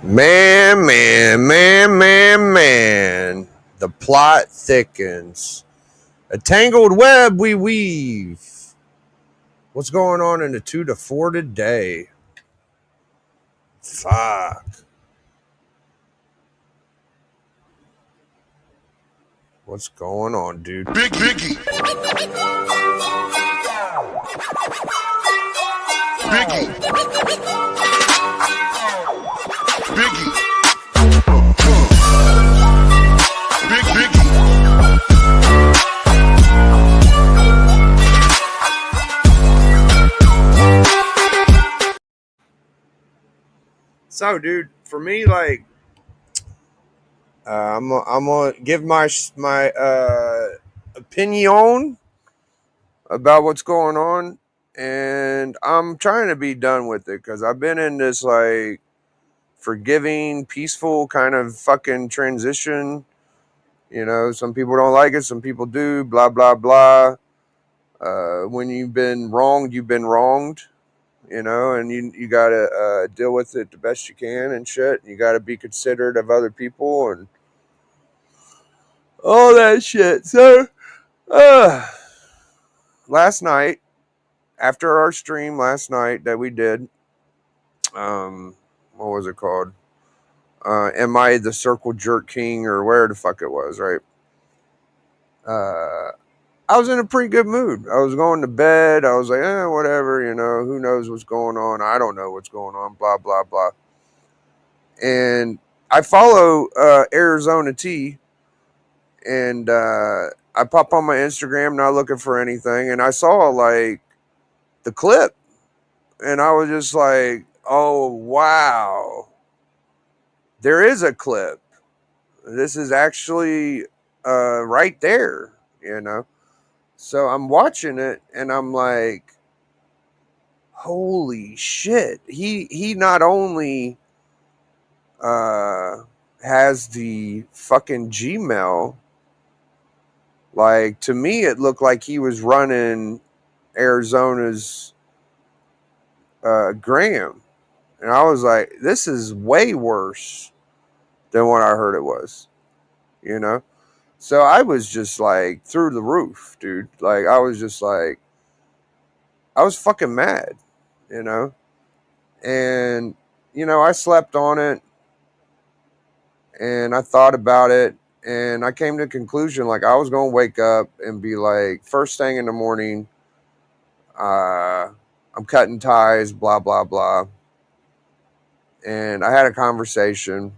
Man. The plot thickens. A tangled web we weave. What's going on in the 2 to 4 today? Fuck. What's going on, dude? Biggie. Biggie. Biggie. Biggie. So, dude, for me, like, I'm gonna give my opinion about what's going on, and I'm trying to be done with it because I've been in this like forgiving, peaceful kind of fucking transition. You know, some people don't like it, some people do. Blah blah blah. When you've been wronged, you've been wronged. You know, and you gotta deal with it the best you can and shit. You gotta be considerate of other people and all that shit. So, uh, last night after our stream last night that we did, what was it called? Am I the Circle Jerk King or where the fuck it was, right? Uh, I was in a pretty good mood. I was going to bed. I was like, whatever, you know, who knows what's going on? I don't know what's going on, blah, blah, blah. And I follow Arizona T, and I pop on my Instagram, not looking for anything, and I saw like the clip, and I was just like, oh, wow. There is a clip. This is actually right there, you know? So I'm watching it and I'm like, holy shit. He not only uh, has the fucking Gmail, like to me it looked like he was running Arizona's Graham. And I was like, this is way worse than what I heard it was, you know? So I was just like through the roof, dude. Like I was just like, I was fucking mad, you know? And, you know, I slept on it and I thought about it and I came to a conclusion like I was going to wake up and be like, first thing in the morning, I'm cutting ties, blah, blah, blah. And I had a conversation.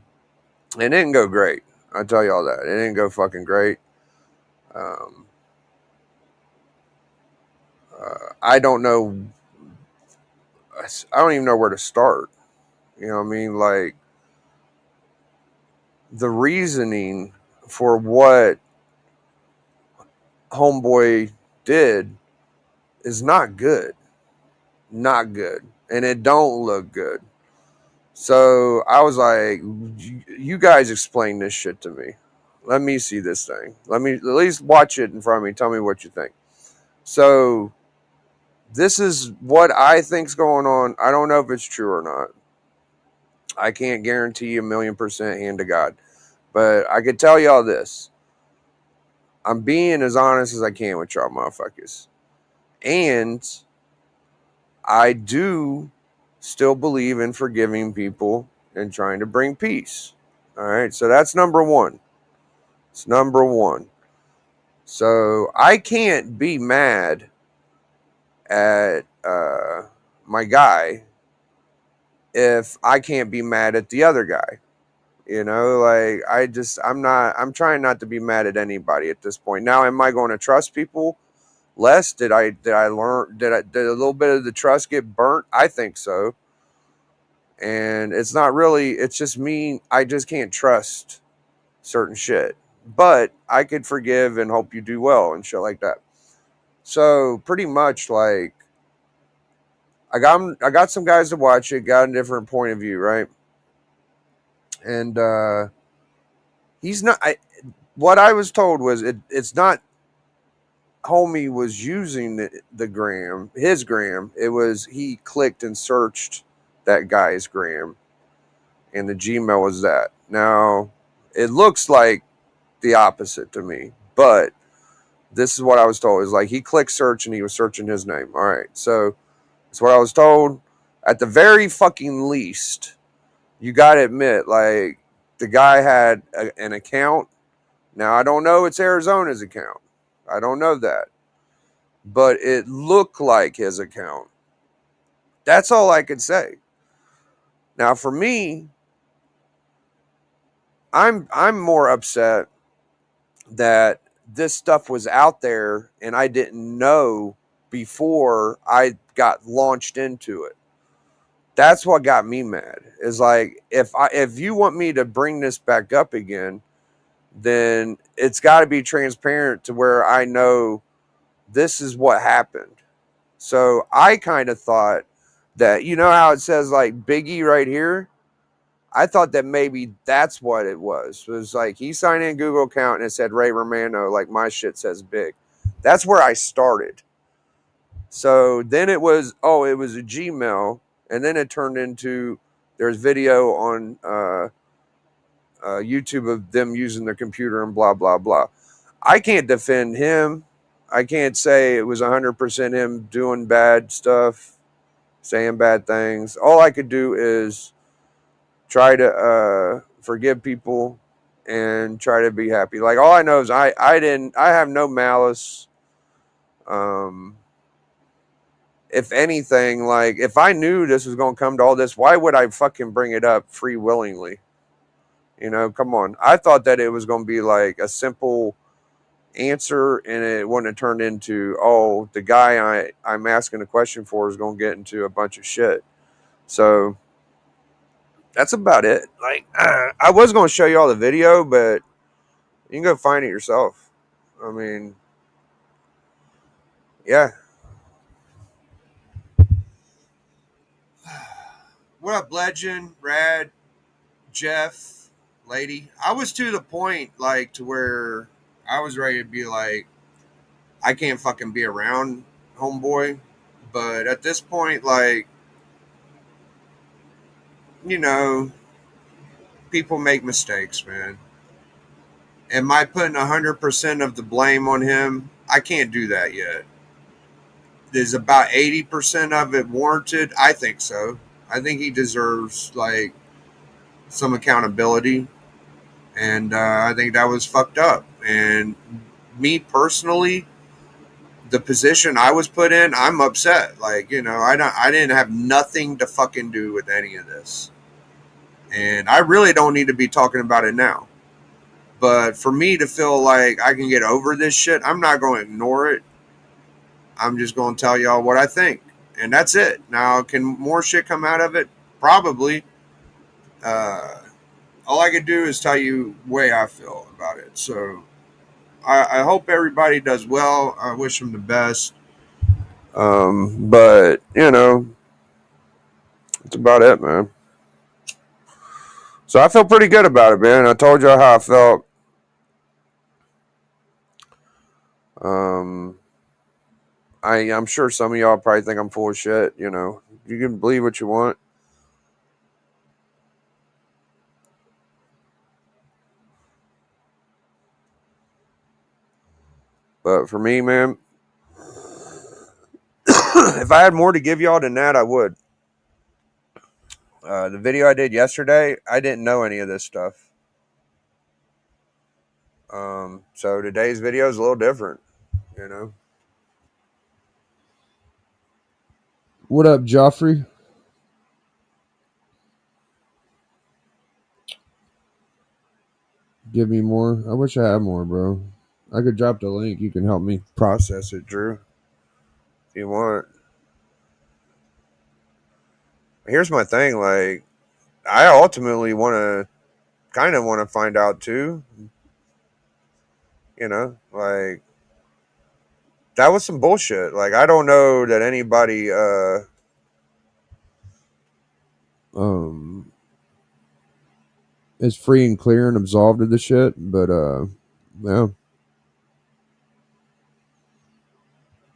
It didn't go great. I tell you all that. It didn't go fucking great. Um, I don't know. I don't even know where to start. You know what I mean? Like, the reasoning for what Homeboy did is not good. Not good. And it don't look good. So I was like, you guys explain this shit to me. Let me see this thing. Let me at least watch it in front of me. Tell me what you think. So this is what I think's going on. I don't know if it's true or not. I can't guarantee 1,000,000% hand to God. But I could tell y'all this. I'm being as honest as I can with y'all motherfuckers. And I do still believe in forgiving people and trying to bring peace. All right. So that's number one. It's number one. So I can't be mad at my guy if I can't be mad at the other guy. You know, like I'm trying not to be mad at anybody at this point. Now, am I going to trust people less? Did I learn, did a little bit of the trust get burnt? I think so. And it's not really, it's just me. I just can't trust certain shit, but I could forgive and hope you do well and shit like that. So pretty much like I got some guys to watch it, got a different point of view, right? And he's not. What I was told was it's not. Homie was using the gram, his gram. It was he clicked and searched that guy's gram, and the Gmail was that. Now, it looks like the opposite to me, but this is what I was told. Is like he clicked search and he was searching his name. All right, so that's what I was told. At the very fucking least, you got to admit, like, the guy had an account. Now, I don't know it's Arizona's account. I don't know that. But it looked like his account. That's all I could say. Now, for me, I'm more upset that this stuff was out there and I didn't know before I got launched into it. That's what got me mad. Is like if you want me to bring this back up again, then it's got to be transparent to where I know this is what happened. So I kind of thought that, you know how it says like Biggie right here? I thought that maybe that's what it was. It was like he signed in a Google account and it said Ray Romano, like my shit says big. That's where I started. So then it was, oh, it was a Gmail. And then it turned into there's video on YouTube of them using their computer and blah, blah, blah. I can't defend him. I can't say it was 100% him doing bad stuff, saying bad things. All I could do is try to forgive people and try to be happy. Like all I know is I have no malice. If anything, like if I knew this was going to come to all this, why would I fucking bring it up free willingly? You know, come on. I thought that it was going to be like a simple answer and it wouldn't have turned into, oh, the guy I'm asking a question for is going to get into a bunch of shit. So that's about it. Like, I was going to show you all the video, but you can go find it yourself. I mean, yeah. What up, Legend, Rad, Jeff, Lady? I was to the point, like, to where I was ready to be like, I can't fucking be around homeboy. But at this point, like, you know, people make mistakes, man. Am I putting 100% of the blame on him? I can't do that yet. Is about 80% of it warranted? I think so. I think he deserves, like, some accountability. And I think that was fucked up. And me personally, the position I was put in, I'm upset. Like, you know, I didn't have nothing to fucking do with any of this. And I really don't need to be talking about it now. But for me to feel like I can get over this shit, I'm not going to ignore it. I'm just going to tell y'all what I think. And that's it. Now, can more shit come out of it? Probably. All I can do is tell you the way I feel about it. So I hope everybody does well. I wish them the best. But, you know, that's about it, man. So I feel pretty good about it, man. I told y'all how I felt. I'm sure some of y'all probably think I'm full of shit. You know, you can believe what you want. But for me, man, if I had more to give y'all than that, I would. The video I did yesterday, I didn't know any of this stuff. So today's video is a little different, you know. What up, Joffrey? Give me more. I wish I had more, bro. I could drop the link. You can help me Process it, Drew, if you want. Here's my thing, like, I ultimately kind of want to find out too. You know, like, that was some bullshit. Like, I don't know that anybody is free and clear and absolved of the shit, but yeah.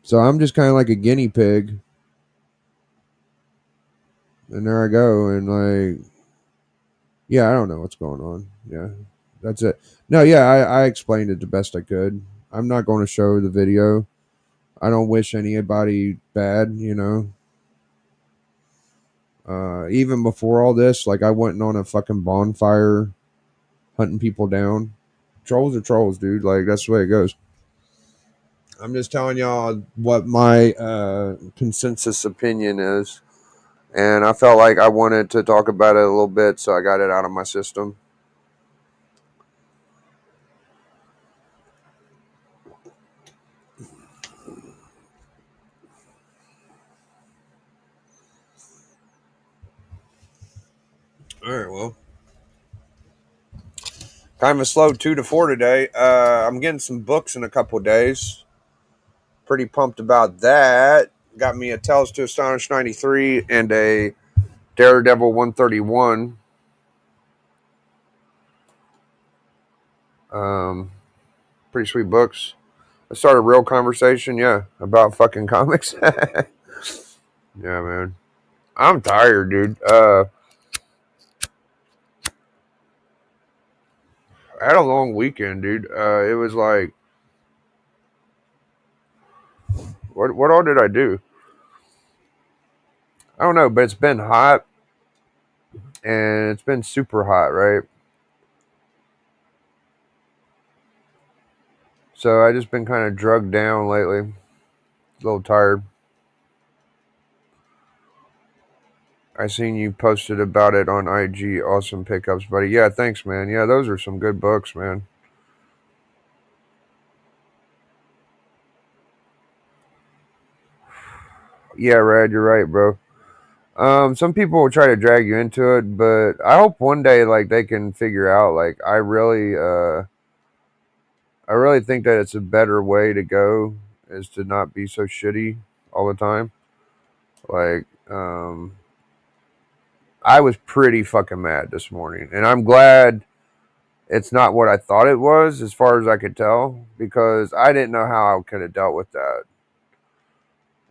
So I'm just kind of like a guinea pig, and there I go, and like Yeah, I don't know what's going on. Yeah, that's it. No, yeah, I explained it the best I could. I'm not going to show the video. I don't wish anybody bad, you know. Even before all this, like I went on a fucking bonfire hunting people down. Trolls are trolls, dude. Like that's the way it goes. I'm just telling y'all what my consensus opinion is. And I felt like I wanted to talk about it a little bit, so I got it out of my system. All right, well, kind of a slow 2 to 4 today. I'm getting some books in a couple days. Pretty pumped about that. Got me a Tales to Astonish 93 and a Daredevil 131. Pretty sweet books. I started a real conversation, yeah, about fucking comics. Yeah, man. I'm tired, dude. I had a long weekend, dude. It was like, what all did I do? I don't know, but it's been hot, and it's been super hot, right? So I just been kind of drugged down lately. A little tired. I seen you posted about it on IG. Awesome pickups, buddy. Yeah, thanks, man. Yeah, those are some good books, man. Yeah, Rad, you're right, bro. Some people will try to drag you into it, but I hope one day like they can figure out like I really think that it's a better way to go is to not be so shitty all the time. Like, I was pretty fucking mad this morning, and I'm glad it's not what I thought it was, as far as I could tell, because I didn't know how I could have dealt with that.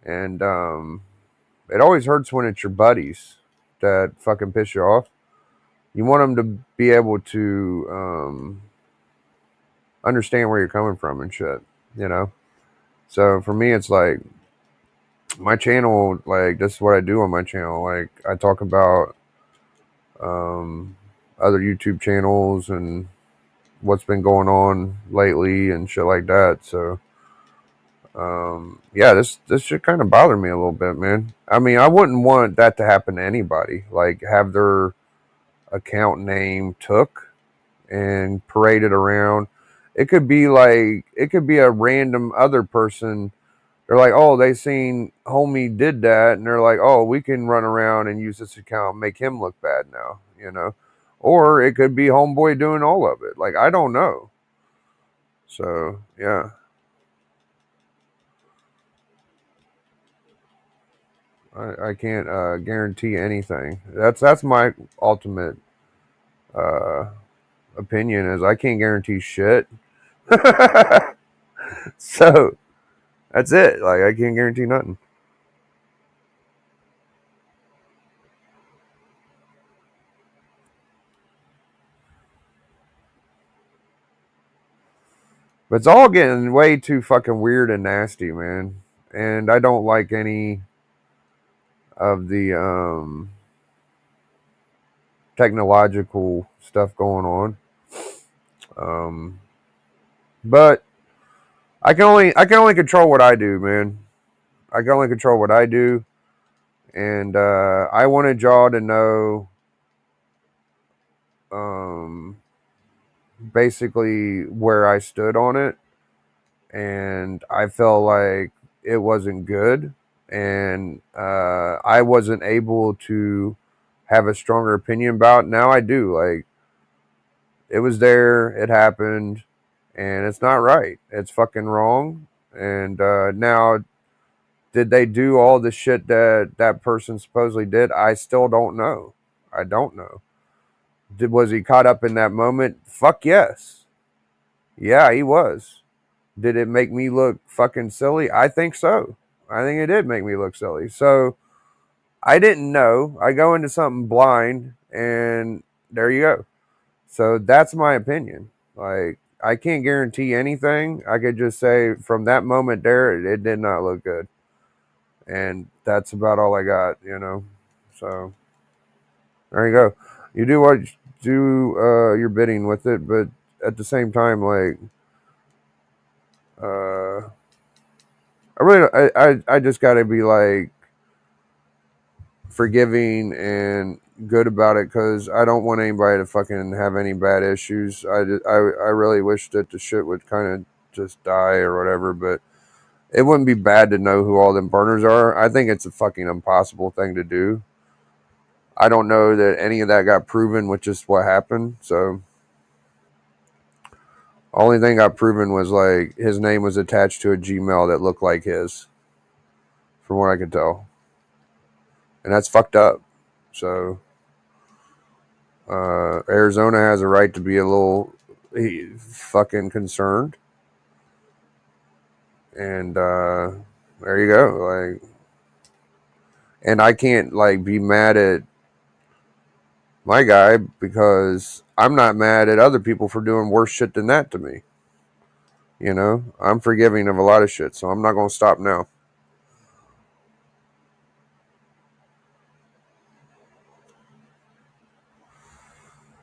And it always hurts when it's your buddies that fucking piss you off. You want them to be able to understand where you're coming from and shit, you know? So for me, it's like my channel, like, this is what I do on my channel. Like, I talk about other YouTube channels and what's been going on lately and shit like that. So, yeah, this should kind of bother me a little bit, man. I mean, I wouldn't want that to happen to anybody. Like, have their account name took and paraded around. It could be a random other person. They're like, oh, they seen homie did that, and they're like, oh, we can run around and use this account and make him look bad now, you know? Or it could be homeboy doing all of it. Like, I don't know. So, yeah. I can't guarantee anything. That's my ultimate uh, opinion is I can't guarantee shit. So that's it. Like I can't guarantee nothing. But it's all getting way too fucking weird and nasty, man. And I don't like any of the technological stuff going on. Um, but I can only control what I do, man. I can only control what I do, and I wanted y'all to know, um, basically where I stood on it, and I felt like it wasn't good, and I wasn't able to have a stronger opinion about it. Now I do. Like it was there, it happened, and it's not right. It's fucking wrong. And now, did they do all the shit that that person supposedly did? I still don't know. I don't know. Was he caught up in that moment? Fuck yes. Yeah, he was. Did it make me look fucking silly? I think so. I think it did make me look silly. So I didn't know. I go into something blind, and there you go. So that's my opinion. Like, I can't guarantee anything. I could just say from that moment there, it did not look good. And that's about all I got, you know. So there you go. You do what do your bidding with it, but at the same time, like, uh, I just got to be like forgiving and good about it because I don't want anybody to fucking have any bad issues. I really wish that the shit would kind of just die or whatever, but it wouldn't be bad to know who all them burners are. I think it's a fucking impossible thing to do. I don't know that any of that got proven with just what happened. So only thing got proven was like his name was attached to a Gmail that looked like his, from what I could tell, and that's fucked up. So Arizona has a right to be a little fucking concerned, and there you go. Like, and I can't like be mad at my guy because I'm not mad at other people for doing worse shit than that to me. You know, I'm forgiving of a lot of shit, so I'm not gonna stop now.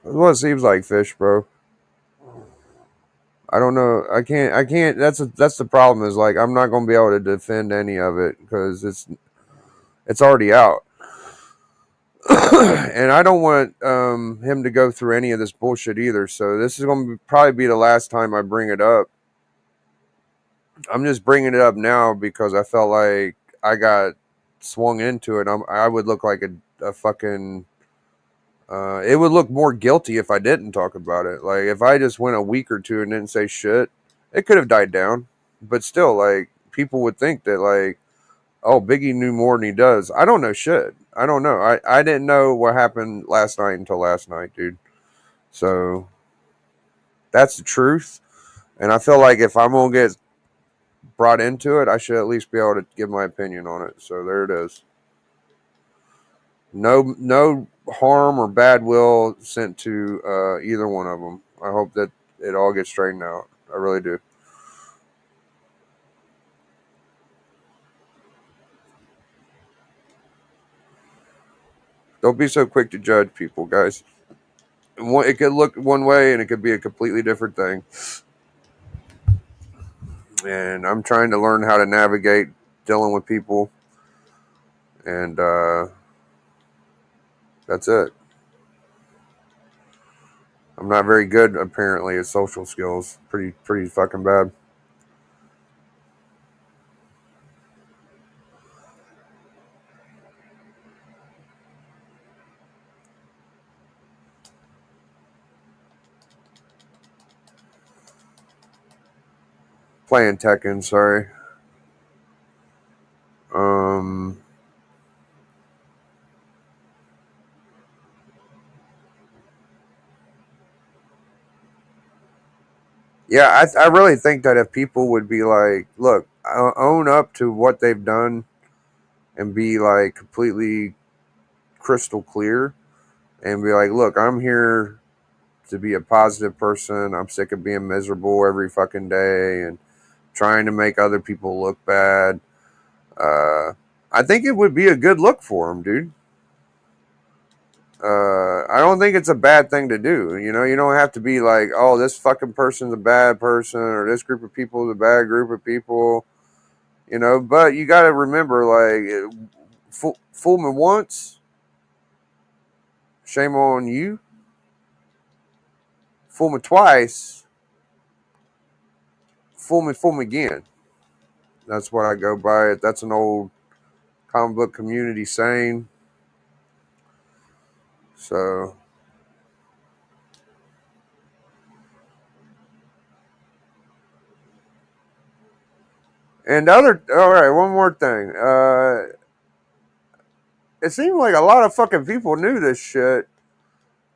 That's what it seems like, Fish, bro. I don't know. I can't. That's the problem. Is like I'm not gonna be able to defend any of it because it's already out. And I don't want him to go through any of this bullshit either. So this is going to probably be the last time I bring it up. I'm just bringing it up now because I felt like I got swung into it. I would look like a fucking. It would look more guilty if I didn't talk about it. Like if I just went a week or two and didn't say shit, it could have died down. But still, like people would think that like, oh, Biggie knew more than he does. I don't know shit. I don't know. I didn't know what happened last night until last night, dude. So that's the truth. And I feel like if I'm going to get brought into it, I should at least be able to give my opinion on it. So there it is. No harm or bad will sent to either one of them. I hope that it all gets straightened out. I really do. Don't be so quick to judge people, guys. It could look one way and it could be a completely different thing. And I'm trying to learn how to navigate dealing with people. And that's it. I'm not very good, apparently, at social skills. Pretty fucking bad. Playing Tekken, sorry. Um, yeah, I really think that if people would be like, look, own up to what they've done and be like completely crystal clear and be like, look, I'm here to be a positive person. I'm sick of being miserable every fucking day and trying to make other people look bad. Uh, I think it would be a good look for them, dude. I don't think it's a bad thing to do. You know, you don't have to be like, oh, this fucking person's a bad person or this group of people is a bad group of people. You know, but you got to remember, like, fool me once, shame on you. Fool me twice, fool me again. That's what I go by. That's an old comic book community saying. So, and all right, one more thing. It seemed like a lot of fucking people knew this shit,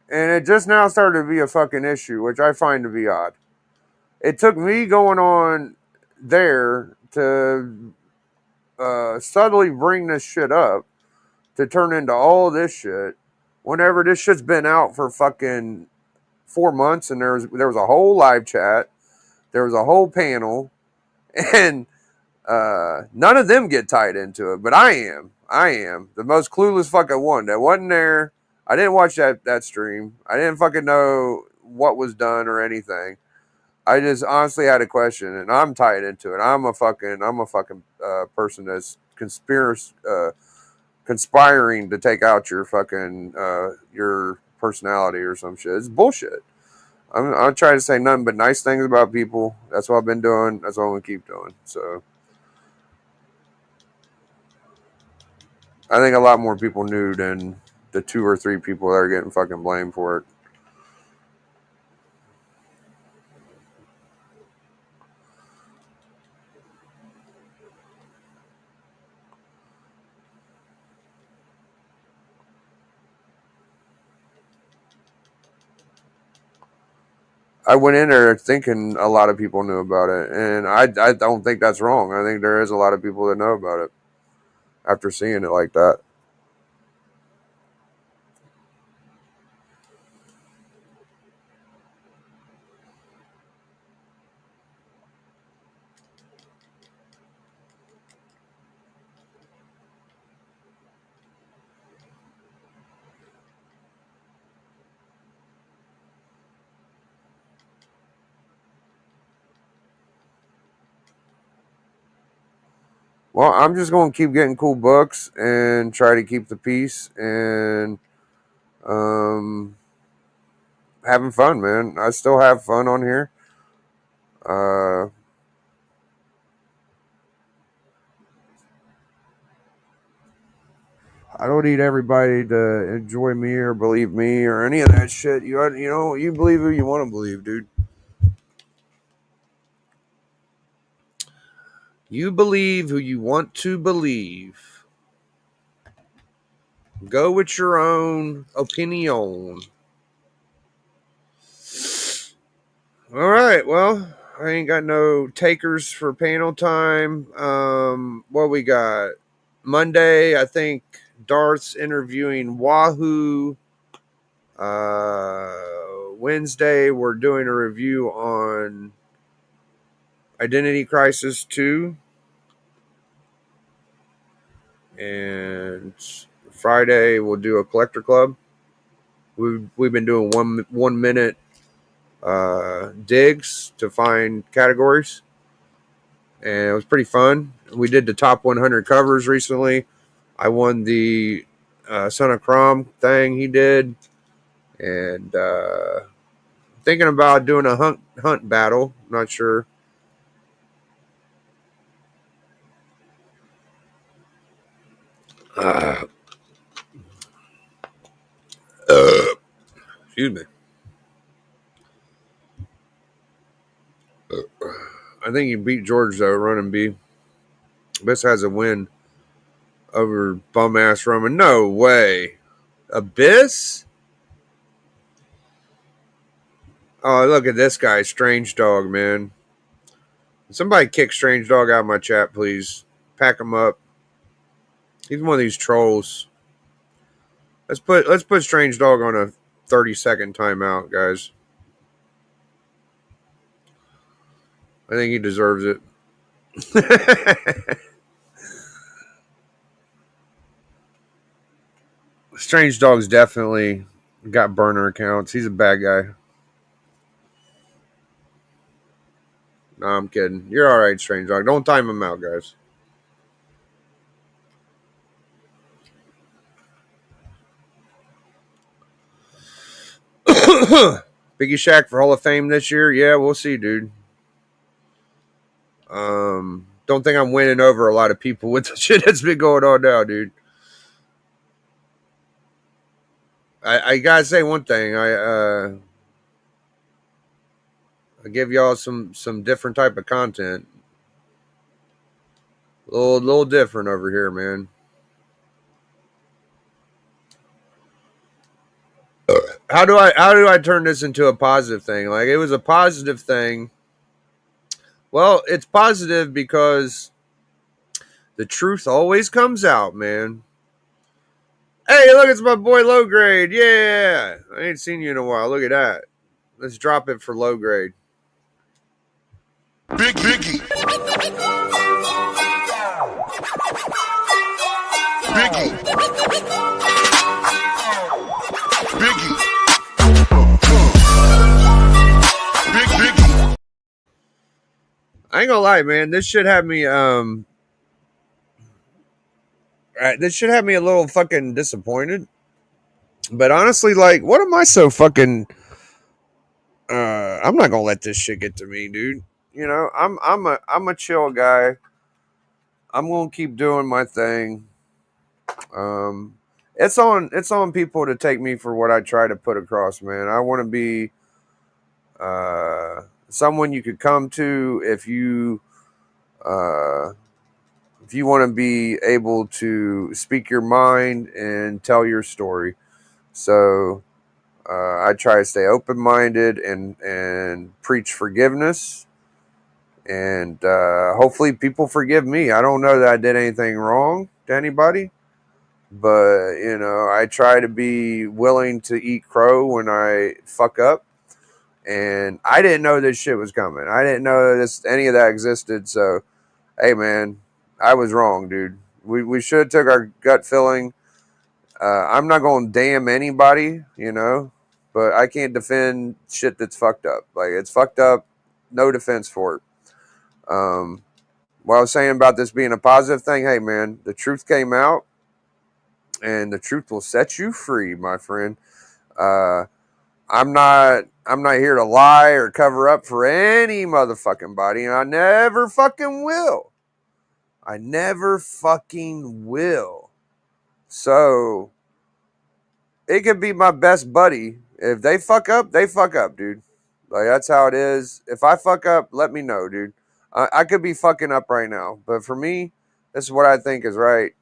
and it just now started to be a fucking issue, which I find to be odd. It took me going on there to subtly bring this shit up to turn into all this shit whenever this shit's been out for fucking 4 months, and there was a whole live chat, there was a whole panel, and none of them get tied into it, but I am the most clueless fucking one that wasn't there. I didn't watch that stream. I didn't fucking know what was done or anything. I just honestly had a question, and I'm tied into it. I'm a fucking person that's conspiring to take out your fucking your personality or some shit. It's bullshit. I'm trying to say nothing but nice things about people. That's what I've been doing. That's what I'm gonna keep doing. So I think a lot more people knew than the 2 or 3 people that are getting fucking blamed for it. I went in there thinking a lot of people knew about it, and I don't think that's wrong. I think there is a lot of people that know about it after seeing it like that. Well, I'm just going to keep getting cool books and try to keep the peace and having fun, man. I still have fun on here. I don't need everybody to enjoy me or believe me or any of that shit. You know, you believe who you want to believe, dude. You believe who you want to believe. Go with your own opinion. All right, well, I ain't got no takers for panel time. What we got? Monday, I think Darth's interviewing Wahoo. Wednesday, we're doing a review on Identity Crisis 2. And Friday, we'll do a collector club. We've been doing 1 minute digs to find categories, and it was pretty fun. We did the top 100 covers recently. I won the Son of Crom thing he did, and thinking about doing a hunt battle. Not sure. Excuse me. I think he beat George though, running B. Abyss has a win over bum ass Roman. No way. Abyss? Oh, look at this guy, Strange Dog, man. Somebody kick Strange Dog out of my chat, please. Pack him up. He's one of these trolls. Let's put Strange Dog on a 30-second timeout, guys. I think he deserves it. Strange Dog's definitely got burner accounts. He's a bad guy. No, I'm kidding. You're all right, Strange Dog. Don't time him out, guys. Biggie Shack for Hall of Fame this year? Yeah, we'll see, dude. Don't think I'm winning over a lot of people with the shit that's been going on now, dude. I gotta say one thing. I give y'all some different type of content. A little different over here, man. How do I turn this into a positive thing? Like, it was a positive thing. Well, it's positive because the truth always comes out, man. Hey, look, it's my boy Low Grade. Yeah, I ain't seen you in a while. Look at that. Let's drop it for Low Grade. Biggie. Biggie. Biggie. Biggie. I ain't gonna lie, man. This should have me a little fucking disappointed. But honestly, like, what am I so fucking? I'm not gonna let this shit get to me, dude. You know, I'm a chill guy. I'm gonna keep doing my thing. Um, it's on people to take me for what I try to put across, man. I want to be someone you could come to uh, if you want to be able to speak your mind and tell your story. So I try to stay open minded and preach forgiveness. And hopefully people forgive me. I don't know that I did anything wrong to anybody, but I try to be willing to eat crow when I fuck up. And I didn't know this shit was coming. I didn't know any of that existed. So hey, man, I was wrong, dude. We should have took our gut feeling. I'm not going to damn anybody, but I can't defend shit that's fucked up. Like, it's fucked up. No defense for it. What I was saying about this being a positive thing, hey, man, the truth came out, and the truth will set you free, my friend. Uh, I'm not here to lie or cover up for any motherfucking body, and I never fucking will. I never fucking will. So it could be my best buddy. If they fuck up, dude. Like, that's how it is. If I fuck up, let me know, dude. I could be fucking up right now, but for me, this is what I think is right,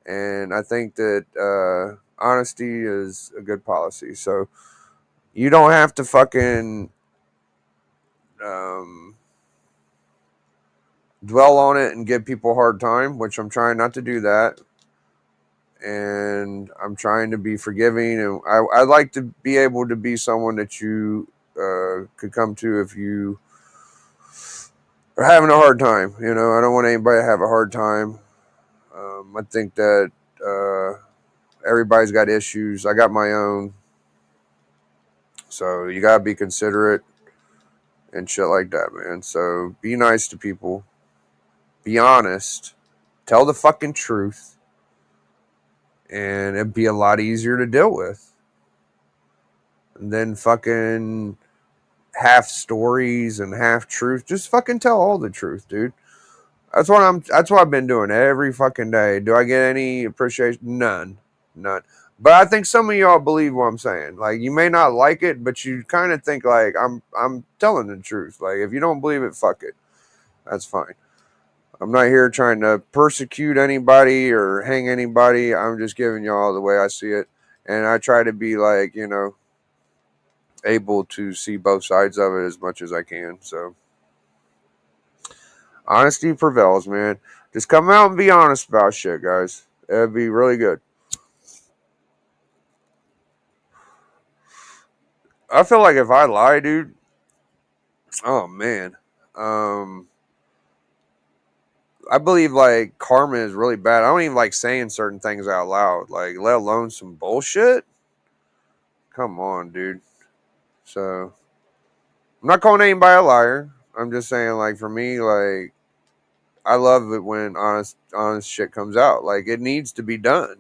and I think that honesty is a good policy. So you don't have to fucking um, dwell on it and give people a hard time, which I'm trying not to do that. And I'm trying to be forgiving, and I like to be able to be someone that you could come to if you are having a hard time. I don't want anybody to have a hard time. I think that everybody's got issues. I got my own, so you gotta be considerate and shit like that, man. So be nice to people, be honest, tell the fucking truth, and it'd be a lot easier to deal with than fucking half stories and half truth. Just fucking tell all the truth, dude. That's what I've been doing every fucking day. Do I get any appreciation? None. But I think some of y'all believe what I'm saying. Like, you may not like it, but you kind of think like I'm telling the truth. Like, if you don't believe it, fuck it. That's fine. I'm not here trying to persecute anybody or hang anybody. I'm just giving y'all the way I see it. And I try to be like, able to see both sides of it as much as I can. So honesty prevails, man. Just come out and be honest about shit, guys. It'd be really good. I feel like if I lie, dude, oh man. Um I believe like karma is really bad. I don't even like saying certain things out loud, like let alone some bullshit. Come on, dude. So I'm not calling anybody a liar. I'm just saying, like, for me, like, I love it when honest shit comes out. Like, it needs to be done.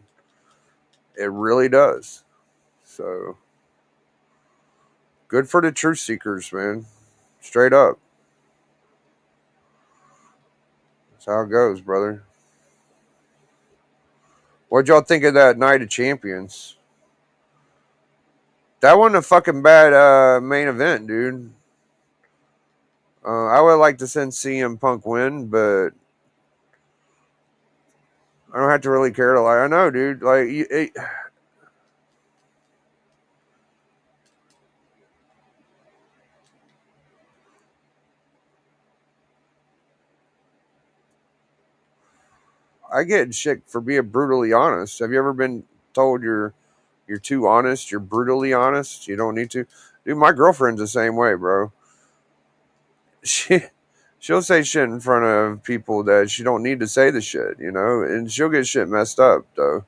It really does. So good for the truth seekers, man. Straight up. That's how it goes, brother. What'd y'all think of that Night of Champions? That wasn't a fucking bad main event, dude. I would like to send CM Punk win, but I don't have to really care to lie. I know, dude. Like, I get shit for being brutally honest. Have you ever been told you're too honest, you're brutally honest. You don't need to. Dude, my girlfriend's the same way, bro. She she'll say shit in front of people that she don't need to say the shit, and she'll get shit messed up though.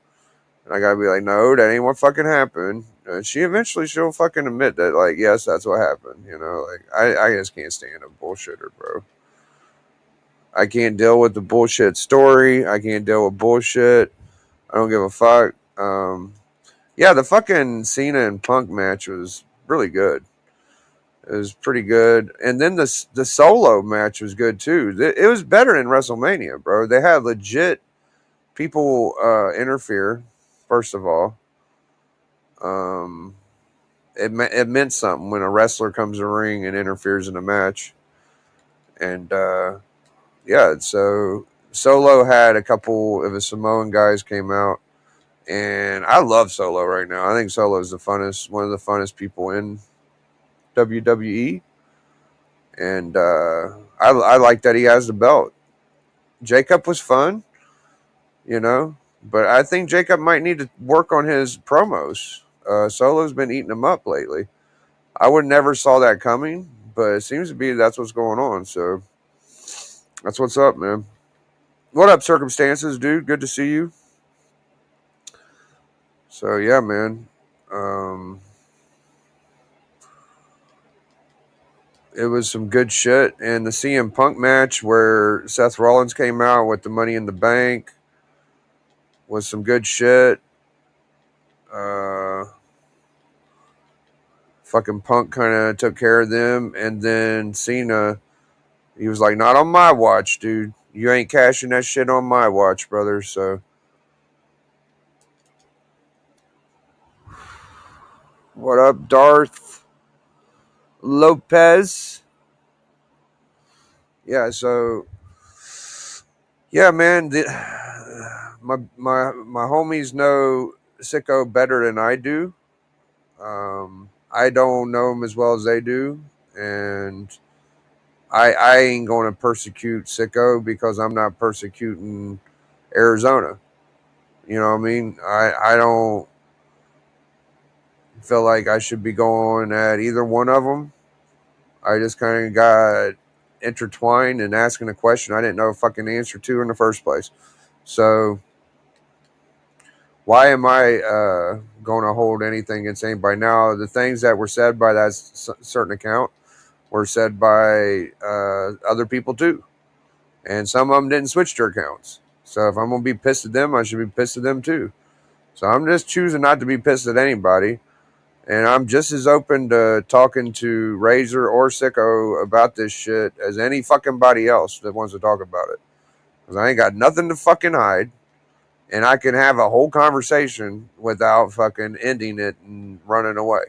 And I gotta be like, no, that ain't what fucking happened. She'll fucking admit that, like, yes, that's what happened. Like I just can't stand a bullshitter, bro. I can't deal with the bullshit story. I can't deal with bullshit. I don't give a fuck. Yeah, the fucking Cena and Punk match was really good. It was pretty good, and then the solo match was good too. It was better than WrestleMania, bro. They had legit people interfere. First of all, um, it meant something when a wrestler comes to the ring and interferes in a match, and yeah, so Solo had a couple of the Samoan guys came out, and I love Solo right now. I think Solo is one of the funnest people in WWE, and I like that he has the belt. Jacob was fun, but I think Jacob might need to work on his promos. Solo's been eating him up lately. I would never saw that coming, but it seems to be that's what's going on. So that's what's up, man. What up, circumstances, dude? Good to see you. So yeah, man. It was some good shit, and the CM Punk match where Seth Rollins came out with the Money in the Bank was some good shit. Fucking Punk kind of took care of them, and then Cena, he was like, "Not on my watch, dude. You ain't cashing that shit on my watch, brother." So, what up, Darth Lopez? Yeah. So, yeah, man. My homies know Sicko better than I do. I don't know him as well as they do, and I ain't going to persecute Sicko because I'm not persecuting Arizona. You know what I mean? I don't feel like I should be going at either one of them. I just kind of got intertwined and asking a question I didn't know a fucking answer to in the first place. So why am I going to hold anything against anybody? Now, the things that were said by that certain account were said by other people too. And some of them didn't switch their accounts. So if I'm going to be pissed at them, I should be pissed at them too. So I'm just choosing not to be pissed at anybody. And I'm just as open to talking to Razor or Sicko about this shit as any fucking body else that wants to talk about it. Because I ain't got nothing to fucking hide. And I can have a whole conversation without fucking ending it and running away.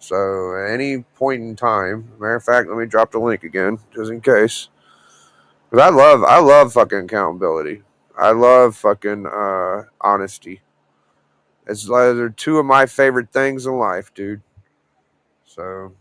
So at any point in time, matter of fact, let me drop the link again, just in case. Because I love fucking accountability. I love fucking honesty. It's like they're two of my favorite things in life, dude. So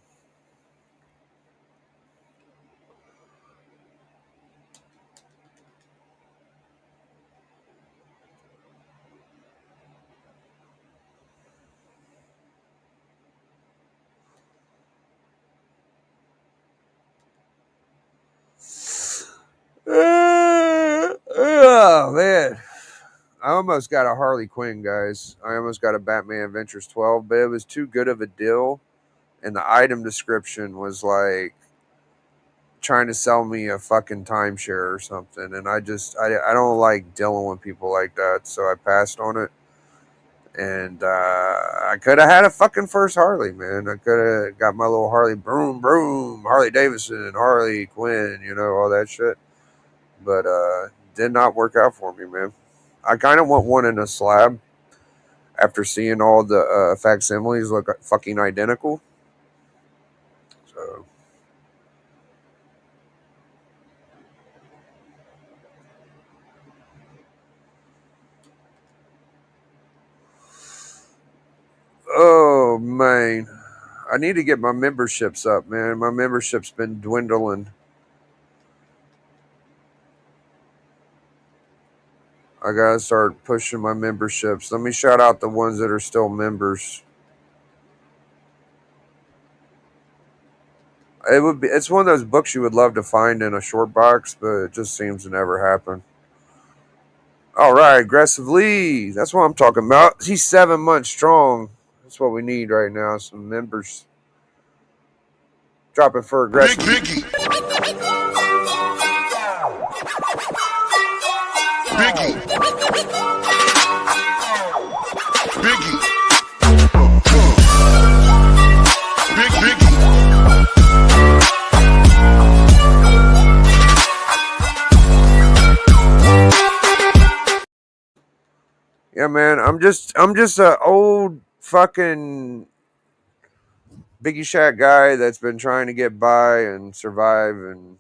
oh man, I almost got a Harley Quinn, guys. I almost got a Batman Adventures 12, but it was too good of a deal, and the item description was like trying to sell me a fucking timeshare or something, and I don't like dealing with people like that, so I passed on it. And I could have had a fucking first Harley, man. I could have got my little Harley, broom, broom, Harley Davidson, Harley Quinn, all that shit. But did not work out for me, man. I kind of want one in a slab after seeing all the facsimiles look fucking identical. So, oh man, I need to get my memberships up, man. My membership's been dwindling. I gotta start pushing my memberships. Let me shout out the ones that are still members. It's one of those books you would love to find in a short box, but it just seems to never happen. All right, Aggressive Lee. That's what I'm talking about. He's 7 months strong. That's what we need right now. Some members. Dropping for Aggressive. Biggie. Biggie. Biggie. Biggie. Yeah, man. I'm just a old fucking Biggie Shack guy that's been trying to get by and survive and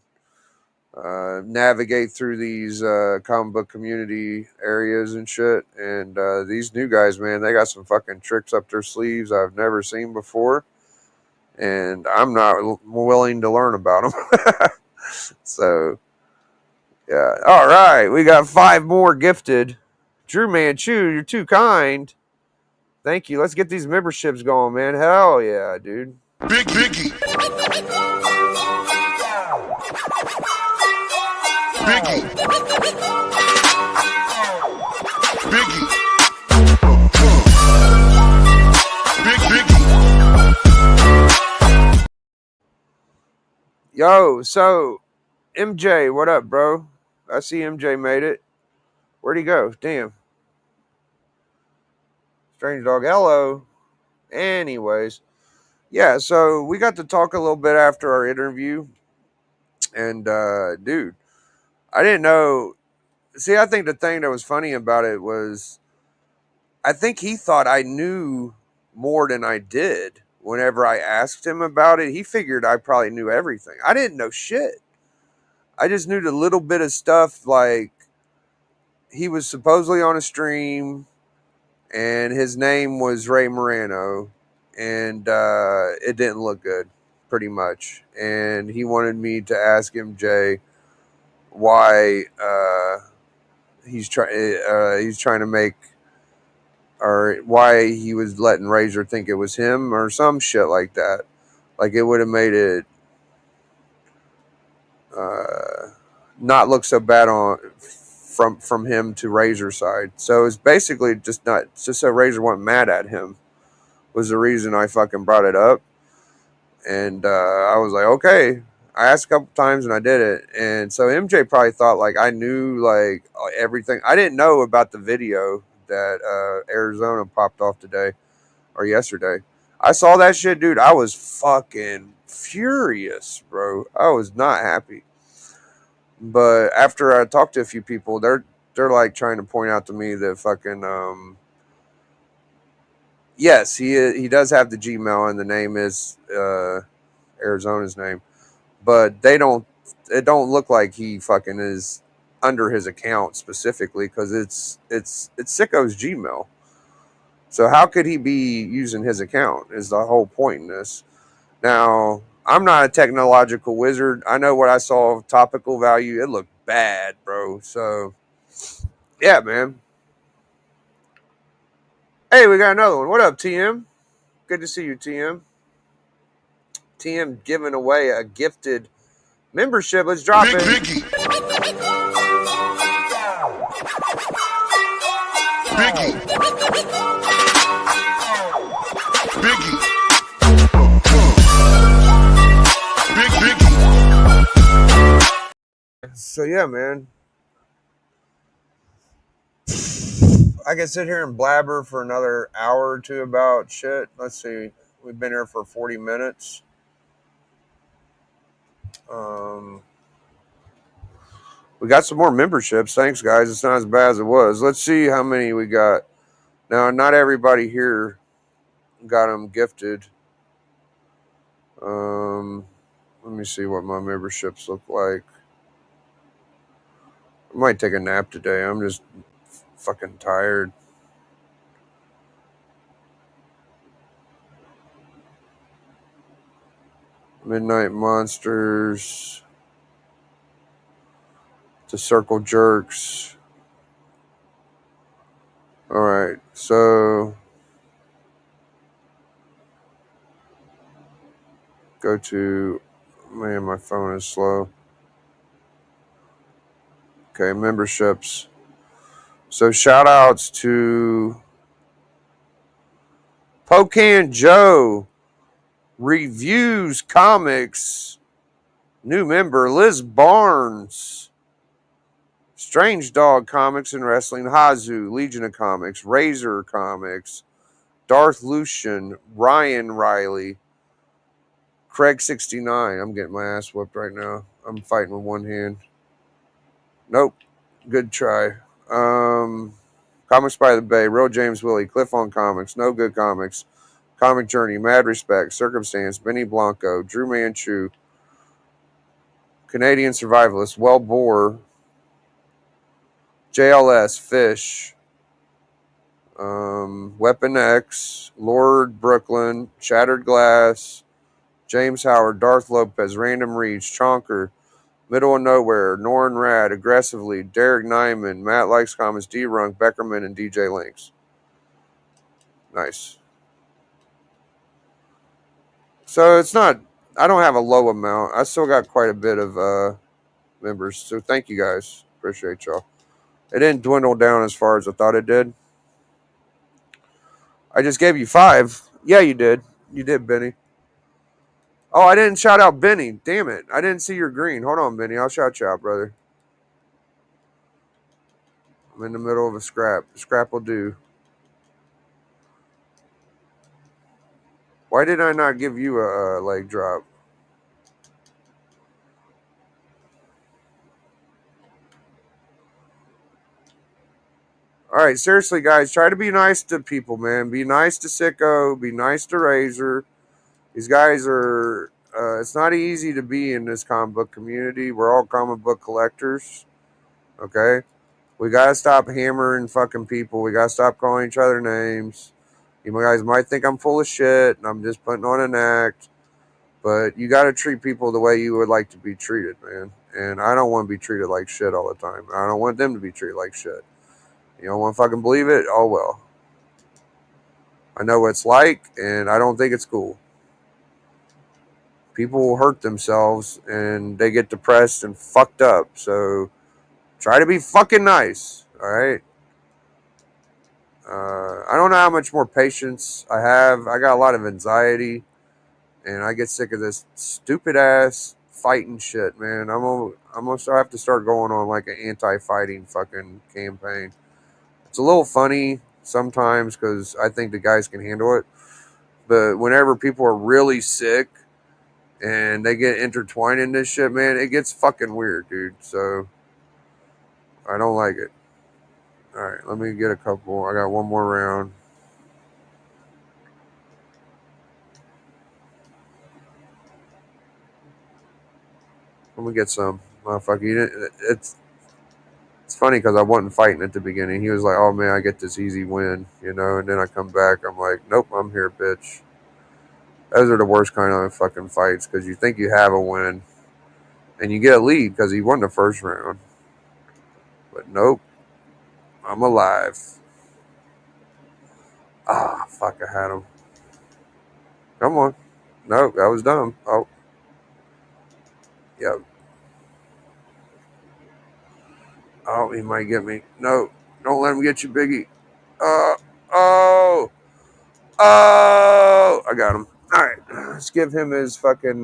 navigate through these comic book community areas and shit. And these new guys, man, they got some fucking tricks up their sleeves I've never seen before. And I'm not willing to learn about them. So, yeah. All right. We got 5 more gifted. Drew Manchu, you're too kind. Thank you. Let's get these memberships going, man. Hell yeah, dude. Biggie. Biggie. Biggie. Biggie. Yo, so MJ, what up, bro? I see MJ made it. Where'd he go? Damn. Strange dog. Hello. Anyways. Yeah, so we got to talk a little bit after our interview. And dude, I didn't know. See, I think the thing that was funny about it was I think he thought I knew more than I did. Whenever I asked him about it, he figured I probably knew everything. I didn't know shit. I just knew the little bit of stuff, like he was supposedly on a stream and his name was Ray Morano, and it didn't look good, pretty much. And he wanted me to ask MJ why he's trying to make, or why he was letting Razor think it was him or some shit like that. Like it would have made it not look so bad on from him to Razor's side. So it's basically just so Razor wasn't mad at him was the reason I fucking brought it up. And I was like, okay. I asked a couple times and I did it. And so MJ probably thought like I knew like everything. I didn't know about the video that Arizona popped off today or yesterday. I saw that shit, dude. I was fucking furious, bro. I was not happy. But after I talked to a few people, they're like trying to point out to me that fucking yes, he does have the Gmail and the name is Arizona's name, but it don't look like he fucking is under his account specifically because it's Sicko's Gmail. So how could he be using his account is the whole point in this. Now, I'm not a technological wizard. I know what I saw of topical value. It looked bad, bro. So, yeah, man. Hey, we got another one. What up, TM? Good to see you, TM. TM giving away a gifted membership. Let's drop it. Biggie. Biggie. Biggie. Biggie. So, yeah, man. I can sit here and blabber for another hour or two about shit. Let's see. We've been here for 40 minutes. We got some more memberships. Thanks, guys. It's not as bad as it was. Let's see how many we got. Now, not everybody here got them gifted. Let me see what my memberships look like. I might take a nap today. I'm just fucking tired. Midnight Monsters. The Circle Jerks. All right, so go to, man, my phone is slow. Okay, memberships. So shout outs to Pocan Joe, Reviews Comics, new member Liz Barnes, Strange Dog Comics and Wrestling, Hazu, Legion of Comics, Razor Comics, Darth Lucian, Ryan Riley, Craig69. I'm getting my ass whooped right now. I'm fighting with one hand. Nope. Good try. Comics by the Bay, Real James Willie, Cliff on Comics, No Good Comics, Comic Journey, Mad Respect, Circumstance, Benny Blanco, Drew Manchu, Canadian Survivalist, Well Boar, JLS, Fish, Weapon X, Lord Brooklyn, Shattered Glass, James Howard, Darth Lopez, Random Reach, Chonker, Middle of Nowhere, Norrin Rad, Aggressively, Derek Nyman, Matt Likes Comments, D Runk, Beckerman, and DJ Links. Nice. So it's not, I don't have a low amount. I still got quite a bit of members. So thank you guys. Appreciate y'all. It didn't dwindle down as far as I thought it did. I just gave you 5. Yeah, you did. You did, Benny. Oh, I didn't shout out Benny. Damn it. I didn't see your green. Hold on, Benny. I'll shout you out, brother. I'm in the middle of a scrap. Scrap will do. Why did I not give you a leg drop? All right, seriously, guys, try to be nice to people, man. Be nice to Sicko. Be nice to Razor. These guys are, it's not easy to be in this comic book community. We're all comic book collectors, okay? We got to stop hammering fucking people. We got to stop calling each other names. You guys might think I'm full of shit and I'm just putting on an act, but you got to treat people the way you would like to be treated, man. And I don't want to be treated like shit all the time. I don't want them to be treated like shit. You don't want to fucking believe it? Oh, well. I know what it's like, and I don't think it's cool. People will hurt themselves, and they get depressed and fucked up. So try to be fucking nice, all right? I don't know how much more patience I have. I got a lot of anxiety, and I get sick of this stupid-ass fighting shit, man. I'm gonna have to start going on like an anti-fighting fucking campaign. It's a little funny sometimes because I think the guys can handle it. But whenever people are really sick and they get intertwined in this shit, man, it gets fucking weird, dude. So I don't like it. All right, let me get a couple. I got one more round. Let me get some. Motherfucker, it's funny because I wasn't fighting at the beginning. He was like, "Oh man, I get this easy win," you know, and then I come back. I'm like, "Nope, I'm here, bitch." Those are the worst kind of fucking fights because you think you have a win, and you get a lead because he won the first round. But nope, I'm alive. Ah, fuck, I had him. Come on. Nope, that was dumb. Oh, yep. Oh, he might get me. No, don't let him get you, Biggie. Oh, oh, I got him. All right, let's give him his fucking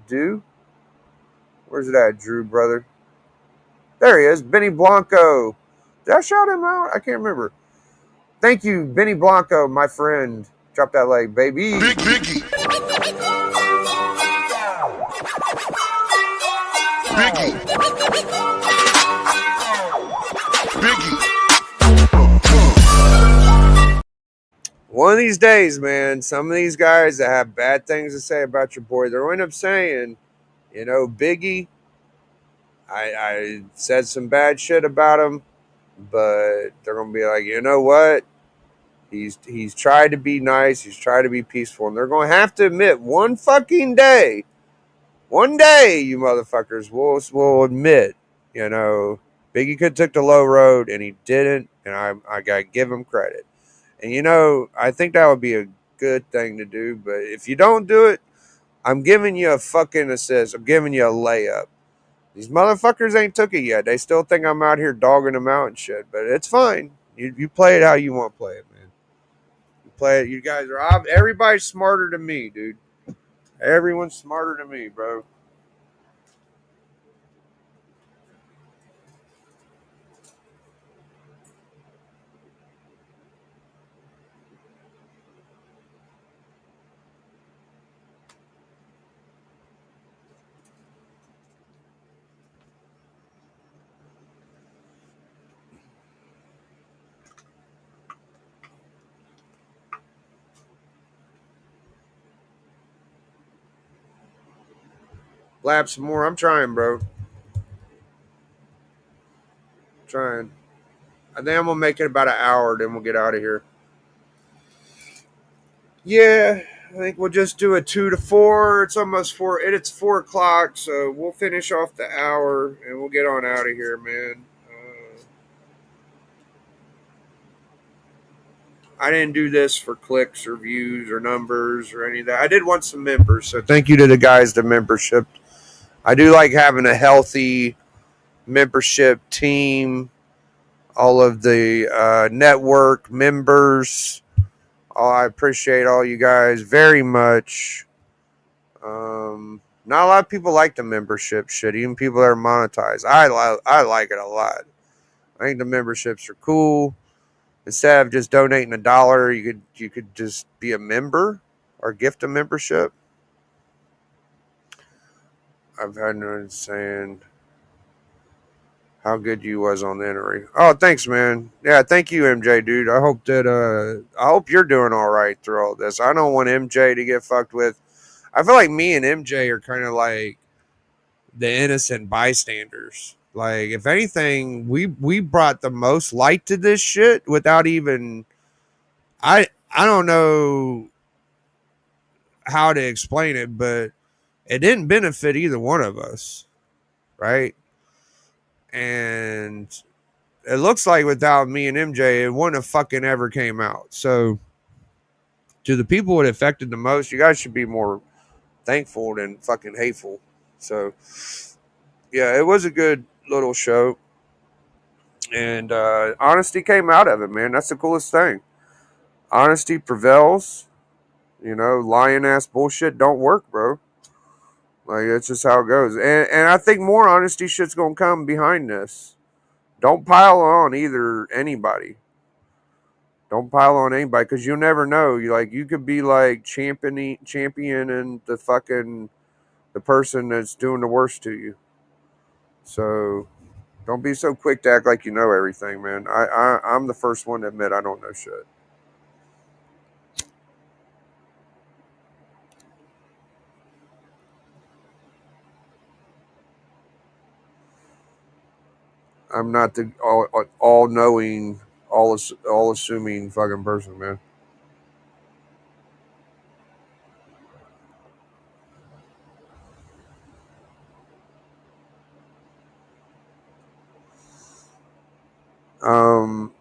due. Where's it at, Drew, brother? There he is, Benny Blanco. Did I shout him out? I can't remember. Thank you, Benny Blanco, my friend. Drop that leg, baby. Biggie. Biggie. One of these days, man, some of these guys that have bad things to say about your boy, they'll end up saying, you know, Biggie, I said some bad shit about him, but they're gonna be like, you know what? He's tried to be nice, he's tried to be peaceful, and they're gonna have to admit one fucking day, you motherfuckers will admit, you know, Biggie could have took the low road, and he didn't, and I gotta give him credit. And I think that would be a good thing to do. But if you don't do it, I'm giving you a fucking assist. I'm giving you a layup. These motherfuckers ain't took it yet. They still think I'm out here dogging them out and shit. But it's fine. You play it how you want to play it, man. You play it. You guys are everybody's smarter than me, dude. Everyone's smarter than me, bro. Lap some more. I'm trying, bro. Trying. I think I'm gonna make it about an hour, then we'll get out of here. Yeah, I think we'll just do a 2 to 4. It's almost 4. It's 4 o'clock, so we'll finish off the hour and we'll get on out of here, man. I didn't do this for clicks or views or numbers or any of that. I did want some members, so thank you to the guys that membership. I do like having a healthy membership team. All of the network members. I appreciate all you guys very much. Not a lot of people like the membership shit. Even people that are monetized. I like it a lot. I think the memberships are cool. Instead of just donating $1, you could just be a member or gift a membership. I've had no one saying how good you was on the interview. Oh, thanks, man. Yeah, thank you, MJ, dude. I hope you're doing all right through all this. I don't want MJ to get fucked with. I feel like me and MJ are kind of like the innocent bystanders. Like, if anything, we brought the most light to this shit without even. I don't know how to explain it, but it didn't benefit either one of us, right? And it looks like without me and MJ, it wouldn't have fucking ever came out. So, to the people it affected the most, you guys should be more thankful than fucking hateful. So, yeah, it was a good little show. And honesty came out of it, man. That's the coolest thing. Honesty prevails. Lying ass bullshit don't work, bro. Like, that's just how it goes. And I think more honesty shit's gonna come behind this. Don't pile on anybody. Don't pile on anybody, because you'll never know. You could be like championing the person that's doing the worst to you. So don't be so quick to act like you know everything, man. I'm the first one to admit I don't know shit. I'm not the all knowing, all assuming fucking person, man. Um,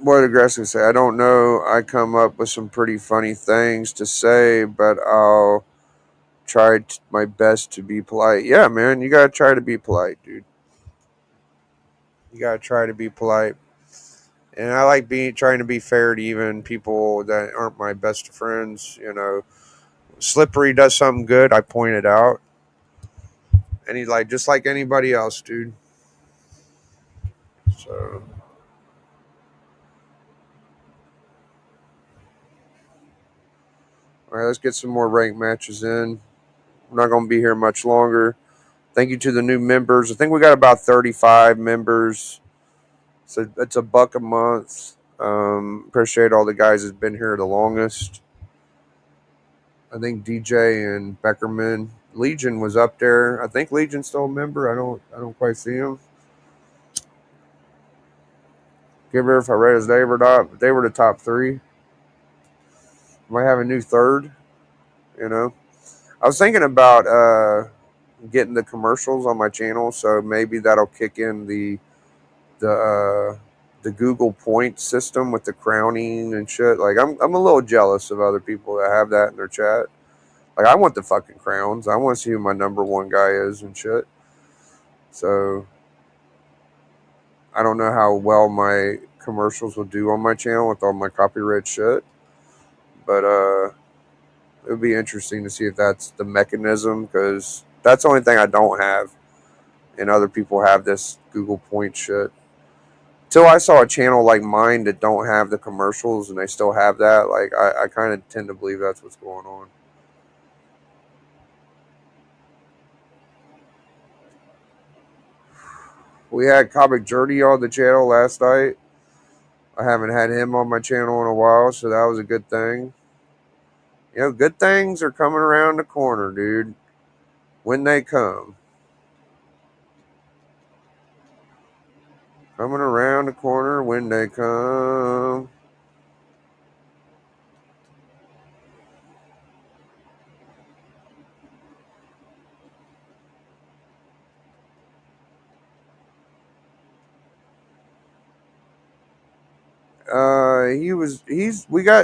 what did Gressy say? I don't know. I come up with some pretty funny things to say, but I'll try my best to be polite. Yeah, man, you gotta try to be polite, dude. You gotta try to be polite. And I like trying to be fair to even people that aren't my best friends. Slippery does something good, I point it out. And he's like, just like anybody else, dude. So, all right, let's get some more ranked matches in. I'm not going to be here much longer. Thank you to the new members. I think we got about 35 members. So it's $1 a month. Appreciate all the guys that's been here the longest. I think DJ and Beckerman. Legion was up there. I think Legion's still a member. I don't quite see him. Give her if I read his name or not. They were the top 3. Might have a new third. I was thinking about getting the commercials on my channel, so maybe that'll kick in the the Google point system with the crowning and shit. Like I'm a little jealous of other people that have that in their chat. Like I want the fucking crowns. I want to see who my number one guy is and shit. So I don't know how well my commercials will do on my channel with all my copyright shit, but it would be interesting to see if that's the mechanism, because that's the only thing I don't have, and other people have this Google Point shit. Till I saw a channel like mine that don't have the commercials and they still have that, like I kind of tend to believe that's what's going on. We had Comic Journey on the channel last night. I haven't had him on my channel in a while, so that was a good thing. You know, good things are coming around the corner, dude. When they come. Coming around the corner when they come.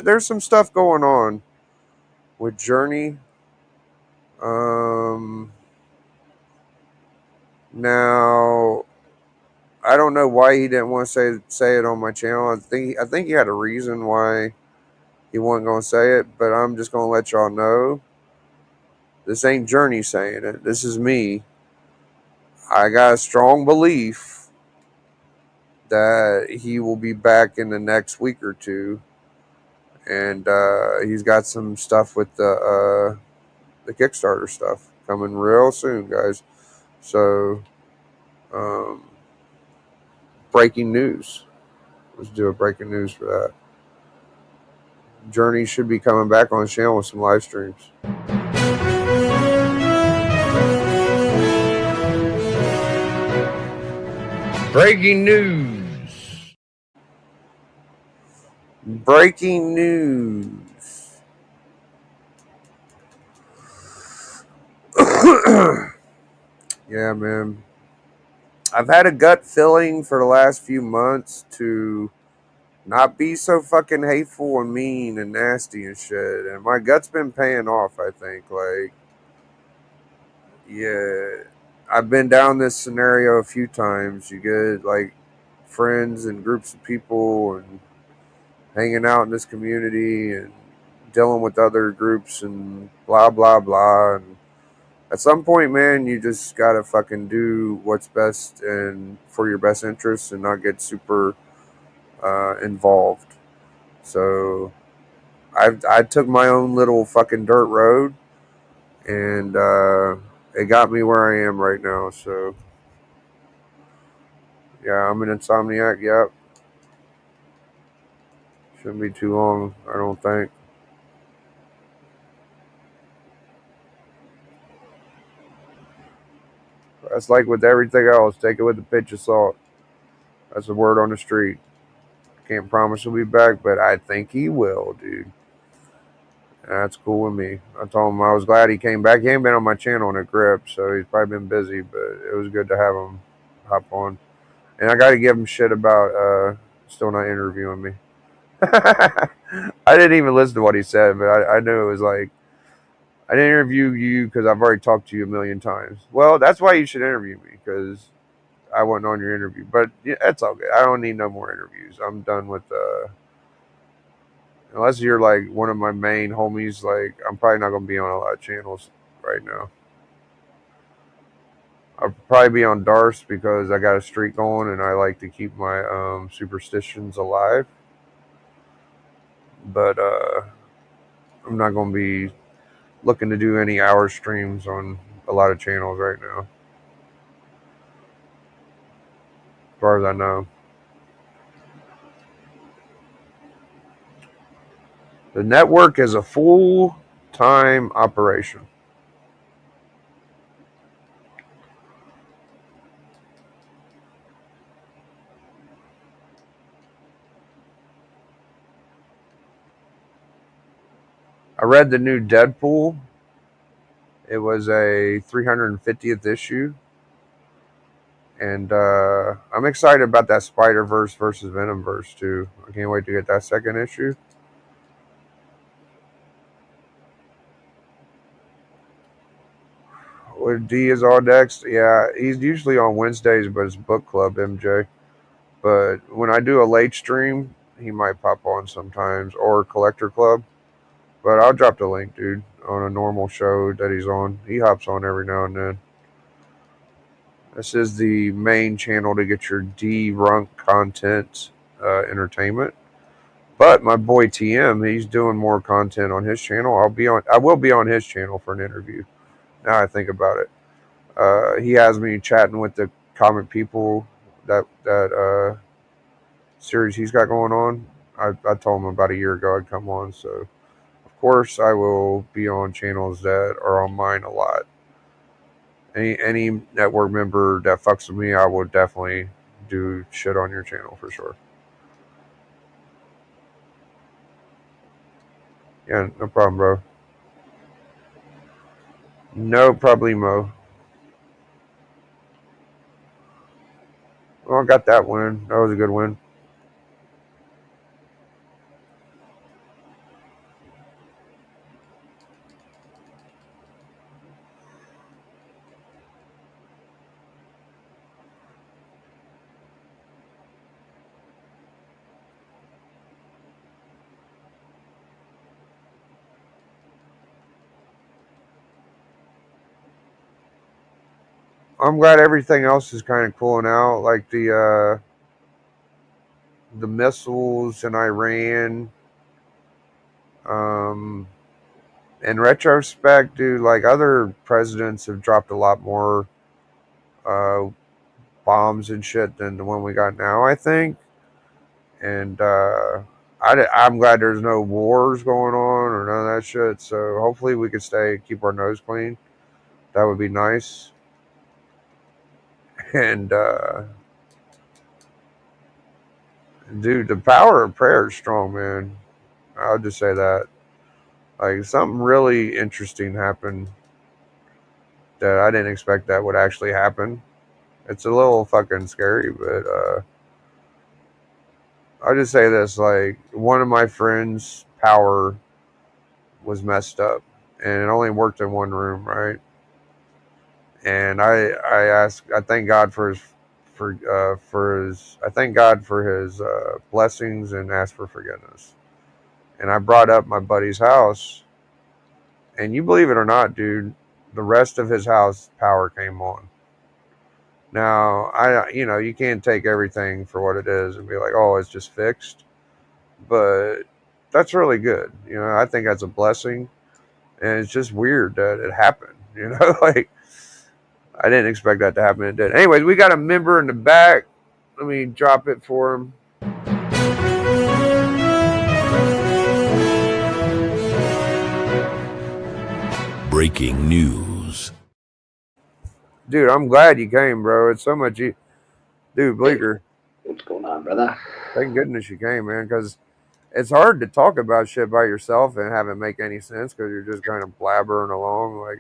There's some stuff going on with Journey. Now I don't know why he didn't want to say it on my channel. I think he had a reason why he wasn't going to say it, but I'm just going to let y'all know. This ain't Journey saying it. This is me. I got a strong belief that he will be back in the next week or two, and he's got some stuff with the Kickstarter stuff coming real soon, guys. So, breaking news. Let's do a breaking news for that. Journey should be coming back on the channel with some live streams. Breaking news. Breaking news. Yeah, man. I've had a gut feeling for the last few months to not be so fucking hateful and mean and nasty and shit. And my gut's been paying off, I think. Like, yeah, I've been down this scenario a few times. You get, like, friends and groups of people and hanging out in this community and dealing with other groups and blah, blah, blah. And at some point, man, you just gotta fucking do what's best and for your best interests and not get super involved. So I took my own little fucking dirt road, and it got me where I am right now. So yeah, I'm an insomniac. Yep, shouldn't be too long, I don't think. That's like with everything else. Take it with a pinch of salt. That's the word on the street. Can't promise he'll be back, but I think he will, dude. That's cool with me. I told him I was glad he came back. He ain't been on my channel in a grip, so he's probably been busy, but it was good to have him hop on. And I got to give him shit about still not interviewing me. I didn't even listen to what he said, but I knew it was like, I didn't interview you because I've already talked to you a million times. Well, that's why you should interview me, because I wasn't on your interview. But yeah, that's all good. I don't need no more interviews. I'm done with unless you're like one of my main homies. Like, I'm probably not gonna be on a lot of channels right now. I'll probably be on Darce because I got a streak going and I like to keep my superstitions alive. But I'm not gonna be looking to do any hour streams on a lot of channels right now, as far as I know. The network is a full-time operation. I read the new Deadpool, It was a 350th issue, and I'm excited about that Spider-Verse versus Venomverse too. I can't wait to get that second issue. With D is all next, yeah, he's usually on Wednesdays, but it's book club MJ. But when I do a late stream, he might pop on sometimes, or Collector Club. But I'll drop the link, dude, on a normal show that he's on. He hops on every now and then. This is the main channel to get your D-Runk content entertainment. But my boy TM, he's doing more content on his channel. I will be on his channel for an interview. Now I think about it. He has me chatting with the comic people that series he's got going on. I told him about a year ago I'd come on, so of course I will be on channels that are on mine a lot. Any network member that fucks with me, I will definitely do shit on your channel for sure. Yeah, no problem, bro. No problemo. Well, I got that win. That was a good win. I'm glad everything else is kind of cooling out, like the missiles in Iran. In retrospect, dude, like other presidents have dropped a lot more uh, bombs and shit than the one we got now, I think. And I'm glad there's no wars going on or none of that shit. So hopefully we can keep our nose clean. That would be nice. And dude, the power of prayer is strong, man. I'll just say that. Like something really interesting happened that I didn't expect that would actually happen. It's a little fucking scary, but I'll just say this: like one of my friends' power was messed up, and it only worked in one room, right? And I thank God for his I thank God for his blessings and ask for forgiveness. And I brought up my buddy's house, and you believe it or not, dude, the rest of his house power came on. Now you can't take everything for what it is and be like, oh, it's just fixed, but that's really good. I think that's a blessing, and it's just weird that it happened. Like I didn't expect that to happen. It did. Anyways, we got a member in the back. Let me drop it for him. Breaking news. Dude, I'm glad you came, bro. It's so much. Dude, Bleecker. What's going on, brother? Thank goodness you came, man, because it's hard to talk about shit by yourself and have it make any sense because you're just kind of blabbering along,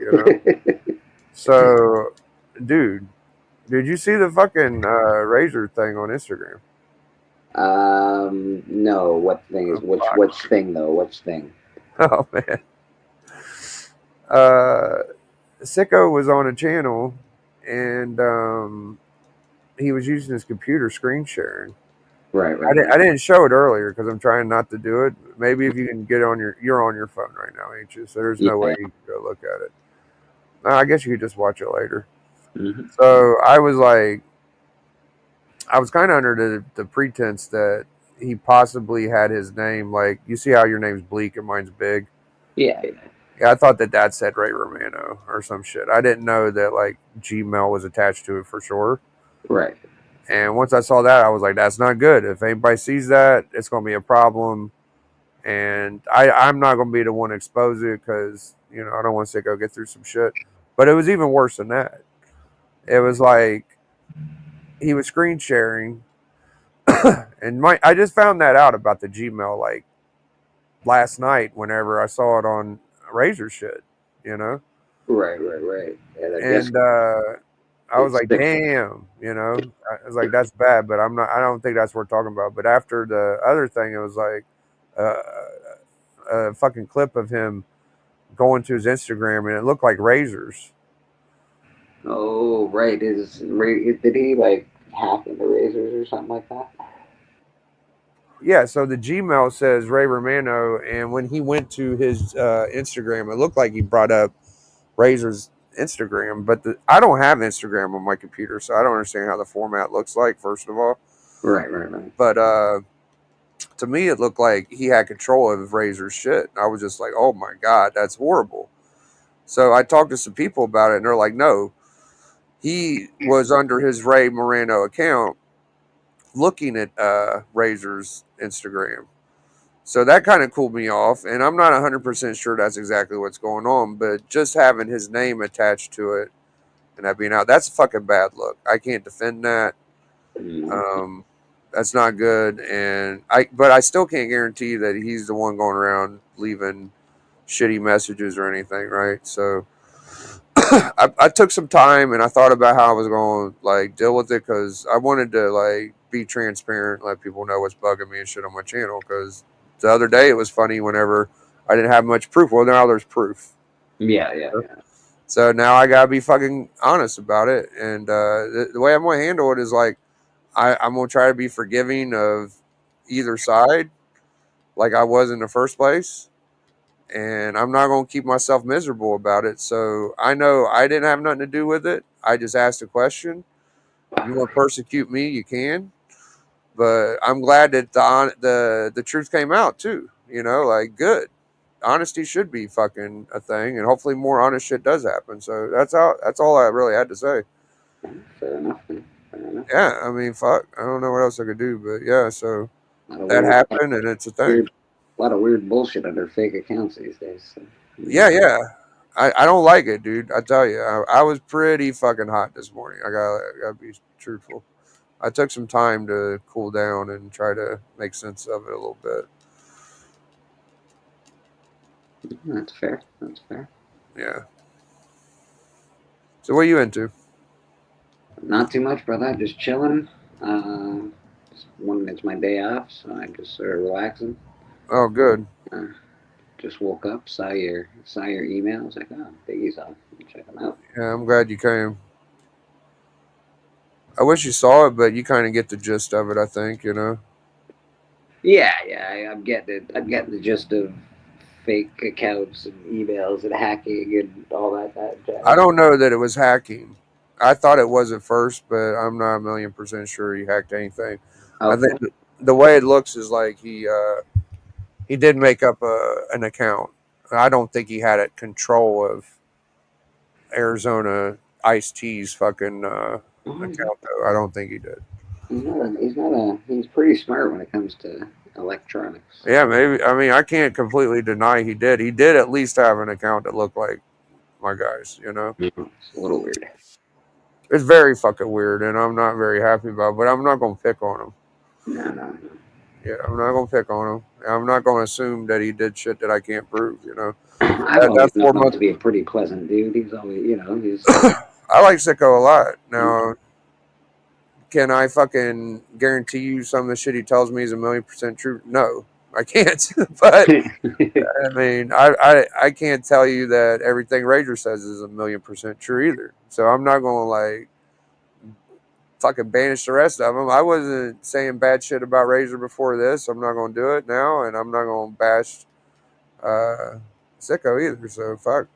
So, dude, did you see the fucking Razor thing on Instagram? No. What thing is which thing though? Which thing? Oh man. Sicko was on a channel, and he was using his computer screen sharing. Right. I didn't show it earlier because I'm trying not to do it. Maybe if you can get on you're on your phone right now, ain't you? So there's no way you can go look at it. I guess you could just watch it later. Mm-hmm. So I was kind of under the pretense that he possibly had his name, like, you see how your name's Bleak and mine's Big? Yeah. Yeah, I thought that said Ray Romano or some shit. I didn't know that, like, Gmail was attached to it for sure. Right. And once I saw that, I was like, that's not good. If anybody sees that, it's going to be a problem. And I'm not going to be the one to expose it because, I don't want Sicko get through some shit. But it was even worse than that. It was like he was screen sharing. And I just found that out about the Gmail, like, last night whenever I saw it on Razor shit, Right. Yeah, they're just And I was it's like, sick. damn, I was like, that's bad, but I don't think that's what we're talking about. But after the other thing, it was like uh, a fucking clip of him going to his Instagram, and it looked like razors. Oh, right. Did he like hack into razors or something like that? Yeah, so the Gmail says Ray Romano, and when he went to his Instagram, it looked like he brought up Razor's Instagram, but I don't have Instagram on my computer, so I don't understand how the format looks like, first of all. Right. But to me, it looked like he had control of Razor's shit. I was just like, oh my God, that's horrible. So I talked to some people about it, and they're like, no, he was under his Ray Moreno account looking at Razor's Instagram. So that kind of cooled me off, and I'm not 100% sure that's exactly what's going on, but just having his name attached to it and that being out, that's a fucking bad look. I can't defend that. Mm. Um, that's not good, but I still can't guarantee that he's the one going around leaving shitty messages or anything, right? So I took some time and I thought about how I was going to like deal with it because I wanted to like be transparent, let people know what's bugging me and shit on my channel. Because the other day it was funny whenever I didn't have much proof. Well, now there's proof. Yeah. So now I gotta be fucking honest about it. And the way I'm gonna handle it is like I'm gonna try to be forgiving of either side, like I was in the first place. And I'm not going to keep myself miserable about it. So I know I didn't have nothing to do with it. I just asked a question. You want to persecute me, you can. But I'm glad that the truth came out too. Like good. Honesty should be fucking a thing, and hopefully more honest shit does happen. So that's all I really had to say. Fair enough. Man. Fair enough. Yeah, I mean, fuck. I don't know what else I could do, but yeah. So A lot of that weird, happened, and it's a thing. weird, a lot of weird bullshit under fake accounts these days. So, Yeah. I don't like it, dude. I tell you, I was pretty fucking hot this morning. I gotta be truthful. I took some time to cool down and try to make sense of it a little bit. That's fair. That's fair. Yeah. So what are you into? Not too much, brother. Just chilling. It's my day off, so I'm just sort of relaxing. Oh, good. Uh, just woke up, saw your email. I was like, oh, Biggie's on. Check them out. Yeah, I'm glad you came. I wish you saw it, but you kind of get the gist of it. I think. Yeah. I'm getting it. I'm getting the gist of fake accounts and emails and hacking and all that jazz. I don't know that it was hacking. I thought it was at first, but I'm not a million% sure he hacked anything. I Okay. think the way it looks is like he did make up an account. I don't think he had control of Arizona Ice T's fucking account though. I don't think he did. He's pretty smart when it comes to electronics. Yeah, maybe. I mean, I can't completely deny he did. He did at least have an account that looked like my guys. It's a little weird. It's very fucking weird, and I'm not very happy about it, but I'm not going to pick on him. No. Yeah, I'm not going to pick on him. I'm not going to assume that he did shit that I can't prove. I've always That known him 4 months. to be a pretty pleasant dude. He's always, he's I like Sicko a lot. Now, can I fucking guarantee you some of the shit he tells me is 1,000,000% true? No, I can't. But I mean, I can't tell you that everything Razor says is 1,000,000% true either. So I'm not going to like fucking banish the rest of them. I wasn't saying bad shit about Razor before this. I'm not going to do it now, and I'm not going to bash Sicko either. So fuck.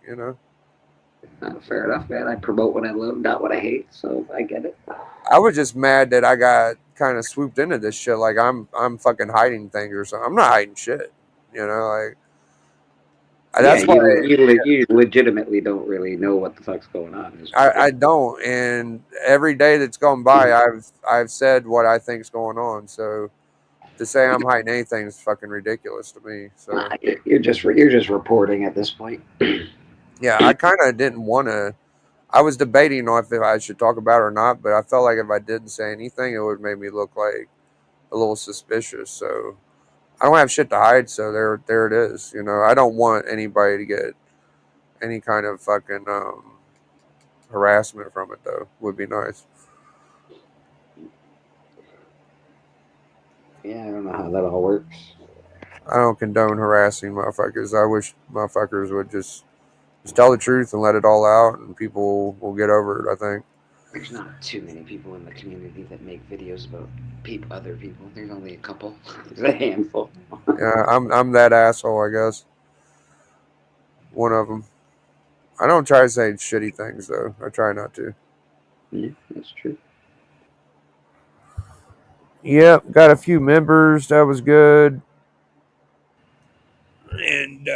fair enough, man. I promote what I love, not what I hate, so I get it. I was just mad that I got kind of swooped into this shit. Like I'm fucking hiding things or something. I'm not hiding shit. Like that's why you legitimately don't really know what the fuck's going on. I don't. And every day that's gone by, I've said what I think's going on. So to say I'm hiding anything is fucking ridiculous to me. So you're just reporting at this point. yeah, I kind of didn't want to. I was debating on if I should talk about it or not, but I felt like if I didn't say anything, it would make me look like a little suspicious. So I don't have shit to hide, so there it is. I don't want anybody to get any kind of fucking harassment from it though would be nice. Yeah, I don't know how that all works. I don't condone harassing motherfuckers. I wish motherfuckers would just tell the truth and let it all out, and people will get over it. I think. There's not too many people in the community that make videos about other people. There's only a couple. There's a handful. Yeah, I'm that asshole, I guess. One of them. I don't try to say shitty things though. I try not to. Yeah, that's true. Yep, got a few members. That was good. And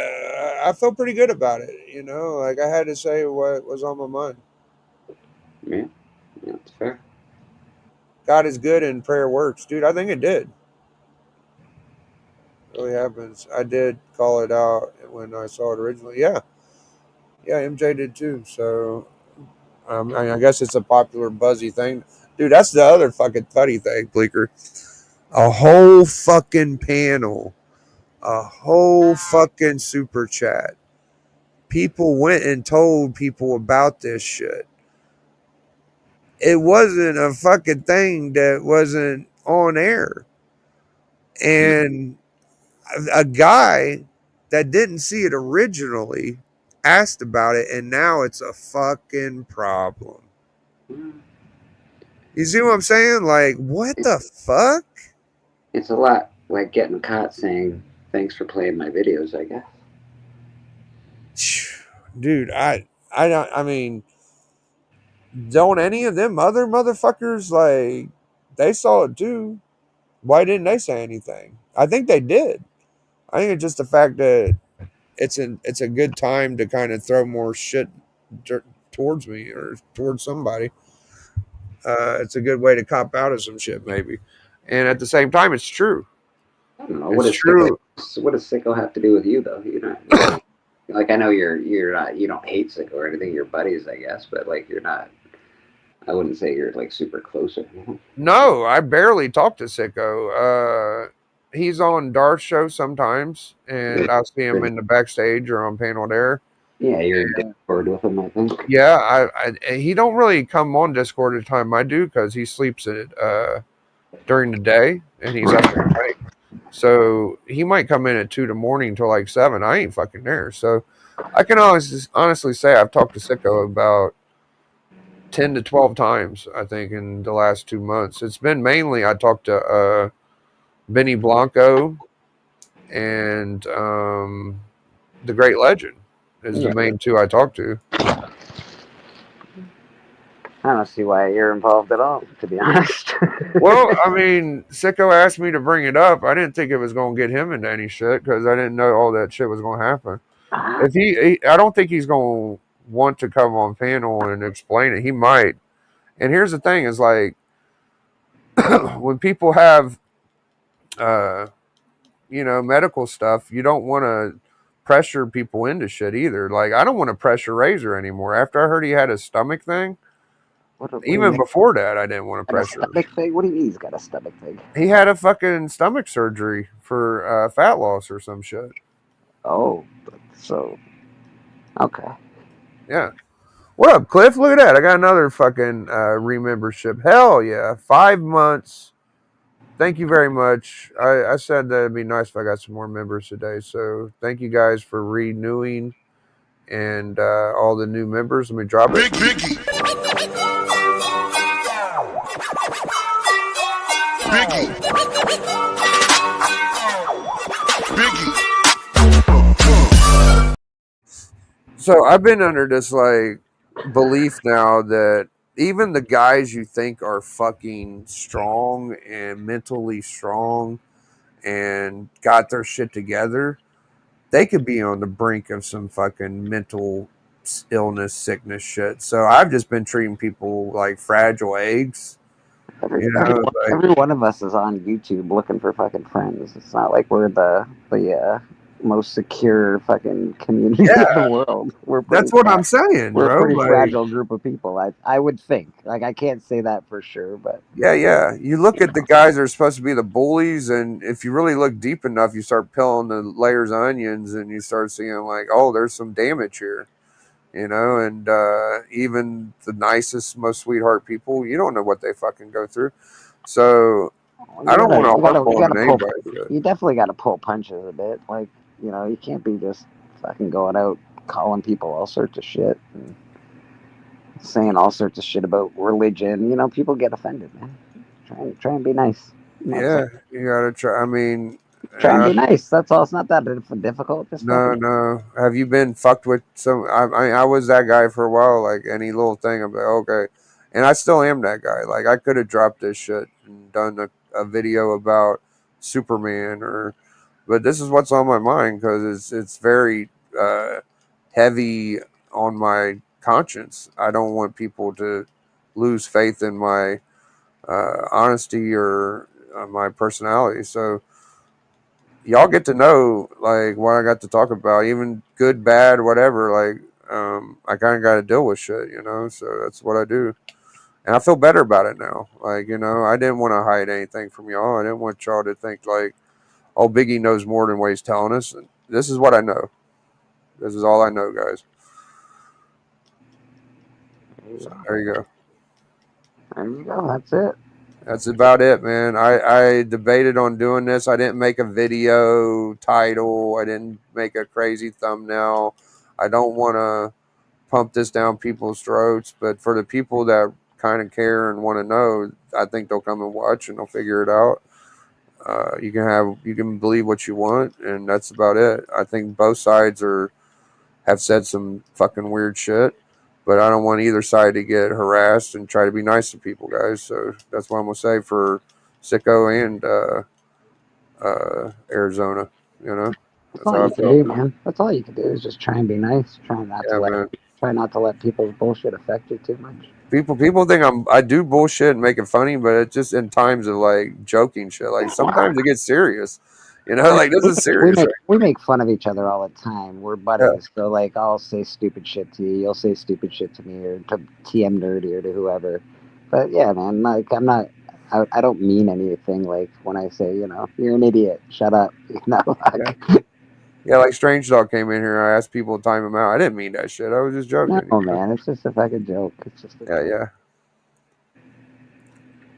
I felt pretty good about it. You know, like I had to say what was on my mind. Yeah, that's fair. God is good and prayer works. Dude, I think it did. It really happens. I did call it out when I saw it originally. Yeah. Yeah, MJ did too. So I guess it's a popular buzzy thing. Dude, that's the other fucking funny thing, Bleeker. A whole fucking panel. A whole fucking super chat. People went and told people about this shit. It wasn't a fucking thing that wasn't on air. And a guy that didn't see it originally asked about it, and now it's a fucking problem. You see what I'm saying? Like, what the fuck? It's a lot like getting caught saying, thanks for playing my videos, I guess. Dude, I mean, don't any of them other motherfuckers, like, they saw it too. Why didn't they say anything? I think they did. I think it's just the fact that it's a good time to kind of throw more shit towards me or towards somebody. It's a good way to cop out of some shit, maybe. And at the same time, it's true. I don't know. It's true. What does Sicko have to do with you, though? You know, like I know you're not, you don't hate Sicko or anything. You're buddies, I guess, but like you're not. I wouldn't say you're like super close or anything. No, I barely talk to Sicko. He's on Darth's show sometimes, and I'll see him in the backstage or on Panel Air. Yeah, you're in Discord with him, I think. Yeah, he don't really come on Discord at the time I do because he sleeps in it during the day and he's up at night. So he might come in at 2 in the morning till like 7. I ain't fucking there. So I can always honestly say I've talked to Sicko about 10 to 12 times, I think, in the last 2 months. It's been mainly I talked to Benny Blanco and the Great Legend is the main two I talked to. I don't see why you're involved at all, to be honest. Well, I mean, Sicko asked me to bring it up. I didn't think it was going to get him into any shit because I didn't know all that shit was going to happen. If I don't think he's going to want to come on panel and explain it. He might. And here's the thing: is like when people have, medical stuff, you don't want to pressure people into shit either. Like I don't want to pressure Razor anymore. After I heard he had a stomach thing. Even before that, I didn't want to pressure. Stomach thing? What do you mean he's got a stomach thing? He had a fucking stomach surgery for fat loss or some shit. Oh, so okay. Yeah. What up, Cliff? Look at that. I got another fucking remembership. Hell yeah. 5 months. Thank you very much. I said that it'd be nice if I got some more members today. So thank you guys for renewing and all the new members. Let me drop it. Big Biggie. Biggie. Biggie. So I've been under this like belief now that even the guys you think are fucking strong and mentally strong and got their shit together, they could be on the brink of some fucking mental illness, sickness shit. So I've just been treating people like fragile eggs. Every one of us is on YouTube looking for fucking friends. It's not like we're the most secure fucking community in the world. That's what I'm saying, we're bro. a pretty fragile group of people. I would think. Like I can't say that for sure, but yeah. You look at the guys that are supposed to be the bullies, and if you really look deep enough, you start peeling the layers of onions, and you start seeing like, oh, there's some damage here. you know, and even the nicest, most sweetheart people, you don't know what they fucking go through. So Well, I don't want to harp you gotta on pull. anybody's shit. You definitely gotta pull punches a bit. Like, you can't be just fucking going out calling people all sorts of shit and saying all sorts of shit about religion. People get offended, man. Try and be nice. Yeah, you gotta try. I mean, Try and be nice. That's all. It's not that difficult. Just no, fucking. no. Have you been fucked with some? I was that guy for a while. Like any little thing, I'm like, okay, and I still am that guy. Like I could have dropped this shit and done a video about Superman, but this is what's on my mind because it's very heavy on my conscience. I don't want people to lose faith in my honesty or my personality. So y'all get to know like what I got to talk about, even good, bad, whatever. Like I kind of got to deal with shit, So that's what I do, and I feel better about it now. Like I didn't want to hide anything from y'all. I didn't want y'all to think like, oh, Biggie knows more than what he's telling us. And this is what I know. This is all I know, guys. So there you go. There you go. That's it. That's about it, man. I debated on doing this. I didn't make a video title. I didn't make a crazy thumbnail. I don't want to pump this down people's throats, but for the people that kind of care and want to know, I think they'll come and watch and they'll figure it out. You can believe what you want, and that's about it. I think both sides have said some fucking weird shit, but I don't want either side to get harassed and try to be nice to people, guys. So that's what I'm gonna say for Sicko and Arizona. That's That's all how I you can feel. do, man. That's all you can do is just try and be nice. Yeah, man. Try not to let people's bullshit affect you too much. People think I do bullshit and make it funny, but it's just in times of like joking shit. Like sometimes it gets serious. Like this is serious, right? We make fun of each other all the time. We're Yeah. buddies, so like I'll say stupid shit to you, you'll say stupid shit to me, or to TM Nerdy or to whoever. But yeah, man, like I'm not. I don't mean anything. Like when I say, you're an idiot, shut up. Yeah. Yeah, like Strange Dog came in here. I asked people to time him out. I didn't mean that shit. I was just joking. No, man, it's just a fucking joke. It's just a Yeah, joke. yeah.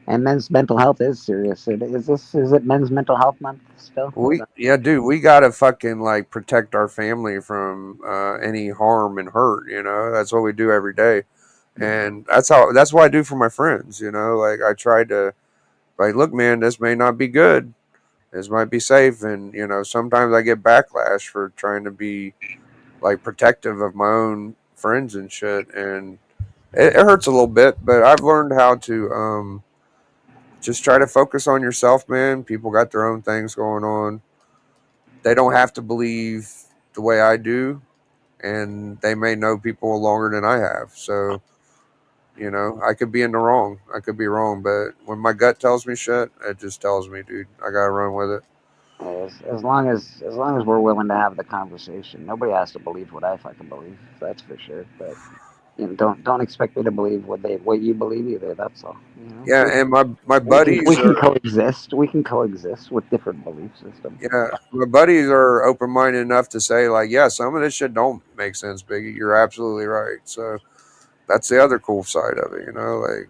And men's mental health is serious. Is it Men's Mental Health Month still? Dude, we gotta fucking like protect our family from any harm and hurt. That's what we do every day, and that's what I do for my friends. Like I try to, like, look, man, this may not be good. This might be safe, and sometimes I get backlash for trying to be like protective of my own friends and shit, and it hurts a little bit. But I've learned how to just try to focus on yourself, man. People got their own things going on. They don't have to believe the way I do, and they may know people longer than I have. So, I could be in the wrong. I could be wrong, but when my gut tells me shit, it just tells me, dude, I gotta run with it. As long as we're willing to have the conversation, nobody has to believe what I fucking believe. That's for sure. But don't expect me to believe what you believe either. That's all. Yeah, and my We can, buddies we can are coexist. We can coexist with different belief systems. yeah, my buddies are open minded enough to say like, yeah, some of this shit don't make sense, Biggie. You're absolutely right. So that's the other cool side of it, like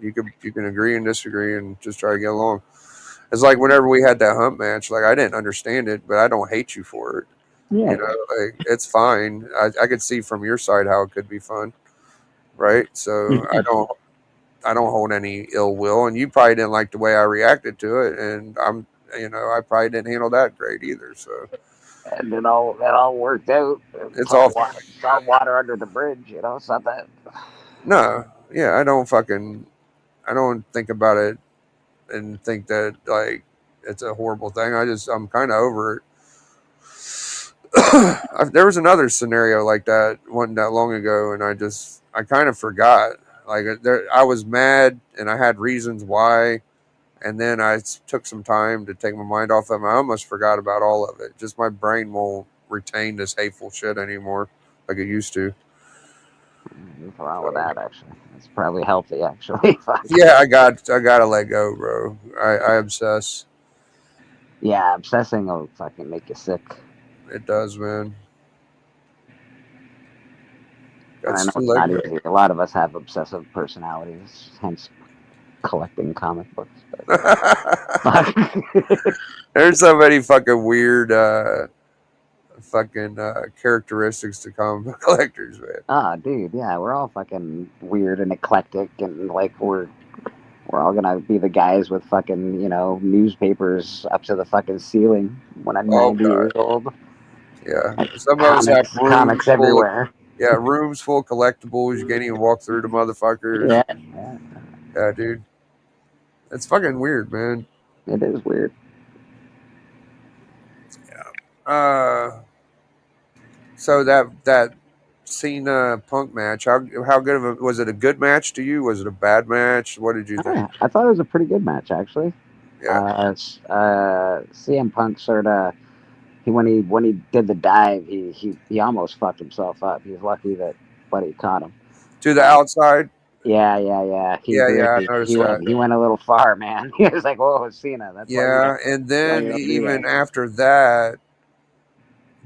you can agree and disagree and just try to get along. It's like whenever we had that hunt match, like I didn't understand it, but I don't hate you for it. Yeah. Like it's fine. I could see from your side how it could be fun, right? So I don't hold any ill will, and you probably didn't like the way I reacted to it, and I probably didn't handle that great either. So And it all worked out. it's all It's all water under the bridge. It's not that. no, yeah. I don't think about it and think that like it's a horrible thing. I'm kind of over it. There was another scenario like that wasn't that long ago, and I kind of forgot. Like I was mad, and I had reasons why, and then I took some time to take my mind off of it. I almost forgot about all of it. Just my brain won't retain this hateful shit anymore like it used to. Nothing wrong with that. Actually, it's probably healthy. Actually, Yeah, I gotta let go, bro. I obsess. yeah, obsessing will fucking make you sick. It does, man. And I That's know too it's late. not easy. A lot of us have obsessive personalities, hence collecting comic books. But There's so many fucking weird fucking characteristics to comic book collectors, man. ah, dude, yeah, we're all fucking weird and eclectic, and like we're all gonna be the guys with fucking newspapers up to the fucking ceiling when I'm Oh 90 god, years old. yeah. Like Some of us have comics everywhere. rooms full of collectibles. You can't even walk through the motherfuckers. Yeah, yeah, Yeah, dude, it's fucking weird, man. it is weird. Uh, so that Cena Punk match, how good of a was it? A good match to you? Was it a bad match? What did you think? Yeah, I thought it was a pretty good match actually. Yeah, CM Punk sort of when he did the dive, he almost fucked himself up. He's lucky that Buddy caught him. to the Uh, outside. yeah. He Yeah, yeah, I really noticed that. he went a little far, man. He was like, "Whoa, Cena, that's why you Yeah, don't and that's why then you don't do even that." after that,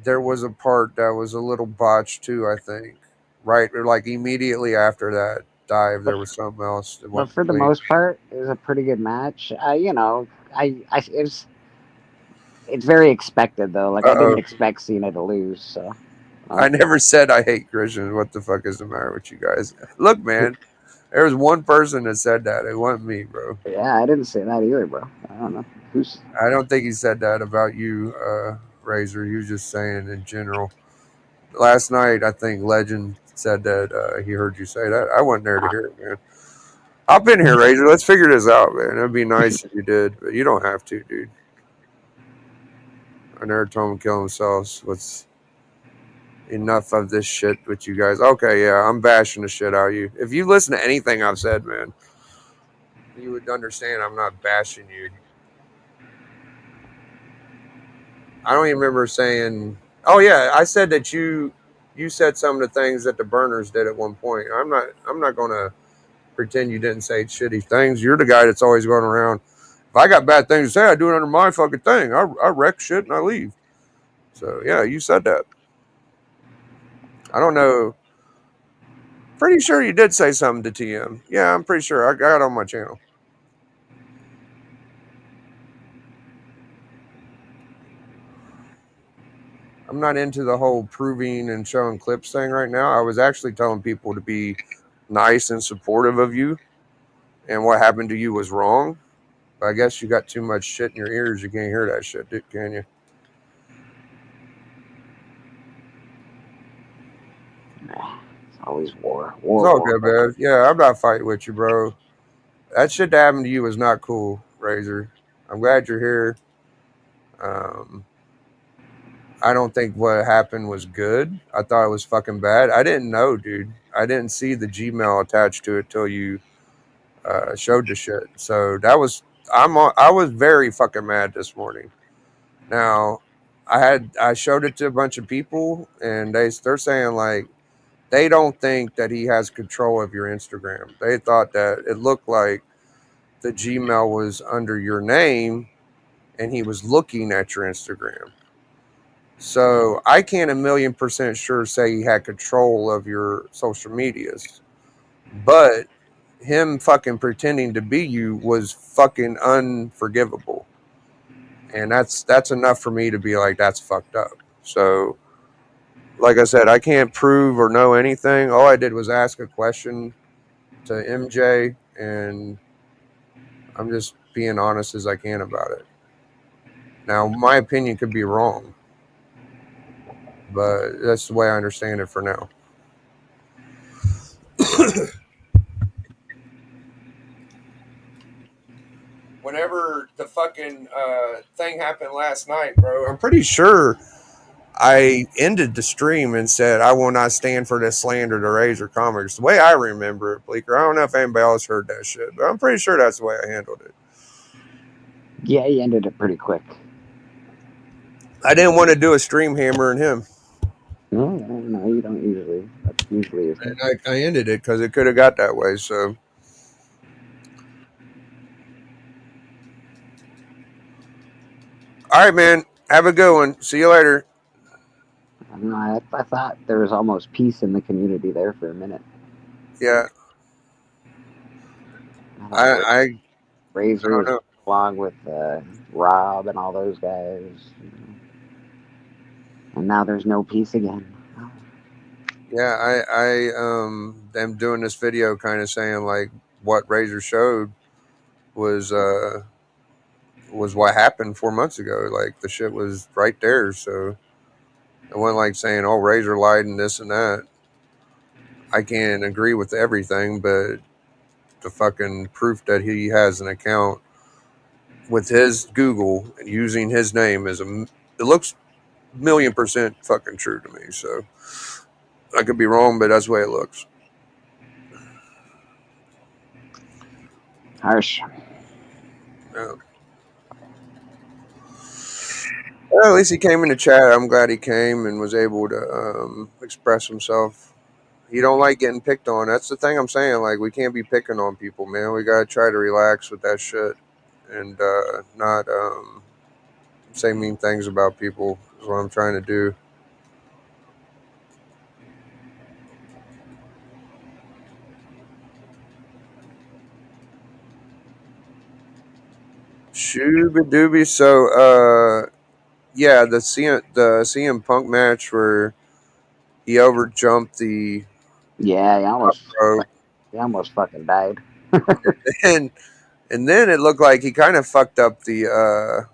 there was a part that was a little botched too. I think, right, or like immediately after that dive, there was something else that But went for the complete. most part, it was a pretty good match. It's very expected though. Like Uh I didn't oh. expect Cena to lose, so. I never said I hate Christians. What the fuck is the matter with you guys? Look, man, there was one person that said that. It wasn't me, bro. Yeah, I didn't say that either, bro. I don't know who's. I don't think he said that about you, Razor. He was just saying in general. Last night, I think Legend said that he heard you say that. I wasn't there to hear it, man. Hop in here, Razor. Let's figure this out, man. It'd be nice if you did, but you don't have to, dude. I never told him to kill themselves. What's enough of this shit with you guys? Okay, yeah, I'm bashing the shit out of you. If you listen to anything I've said, man, you would understand I'm not bashing you. I don't even remember saying. Oh yeah, I said that you said some of the things that the burners did at one point. I'm not going to pretend you didn't say shitty things. You're the guy that's always going around. If I got bad things to say, I do it under my fucking thing. I wreck shit and I leave. So yeah, you said that. I don't know. Pretty sure you did say something to TM. Yeah, I'm pretty sure. I got it on my channel. I'm not into the whole proving and showing clips thing right now. I was actually telling people to be nice and supportive of you, and what happened to you was wrong. But I guess you got too much shit in your ears. You can't hear that shit, can you? It's always war. It's all good, man. Yeah, I'm not fighting with you, bro. That shit that happened to you was not cool, Razor. I'm glad you're here. I don't think what happened was good. I thought it was fucking bad. I didn't know, dude. I didn't see the Gmail attached to it till you showed the shit. So that was I was very fucking mad this morning. Now, I showed it to a bunch of people, and they're saying like they don't think that he has control of your Instagram. They thought that it looked like the Gmail was under your name, and he was looking at your Instagram. So I can't 1,000,000% sure say he had control of your social medias, but him fucking pretending to be you was fucking unforgivable. And that's enough for me to be like, that's fucked up. So, like I said, I can't prove or know anything. All I did was ask a question to MJ, and I'm just being honest as I can about it. Now, my opinion could be wrong, but that's the way I understand it for now. Whenever the fucking thing happened last night, bro, I'm pretty sure I ended the stream and said, I will not stand for this slander to Razor Comics. The way I remember it, Bleeker. I don't know if anybody else heard that shit, but I'm pretty sure that's the way I handled it. Yeah, he ended it pretty quick. I didn't want to do a stream hammering him. No, you don't usually. That's usually. And I ended it because it could have got that way. So, all right, man. Have a good one. See you later. I don't know. I thought there was almost peace in the community there for a minute. Yeah, I I thought I, I Razor don't was know. along with Rob and all those guys, and now there's no peace again. Yeah, I am doing this video kind of saying like what Razor showed was was what happened 4 months ago. Like the shit was right there. So it wasn't like saying, "Oh, Razor lied and this and that." I can't agree with everything, but the fucking proof that he has an account with his Google and using his name it looks 1,000,000% fucking true to me. So I could be wrong, but that's the way it looks. Harsh. Yeah. Well, at least he came in the chat. I'm glad he came and was able to express himself. He don't like getting picked on. That's the thing I'm saying. Like we can't be picking on people, man. We gotta try to relax with that shit and not say mean things about people. Is what I'm trying to do. Shooby dooby. So yeah, the CM Punk match where he overjumped the Yeah, rope he almost fucking died. and and then it looked like he kind of fucked up the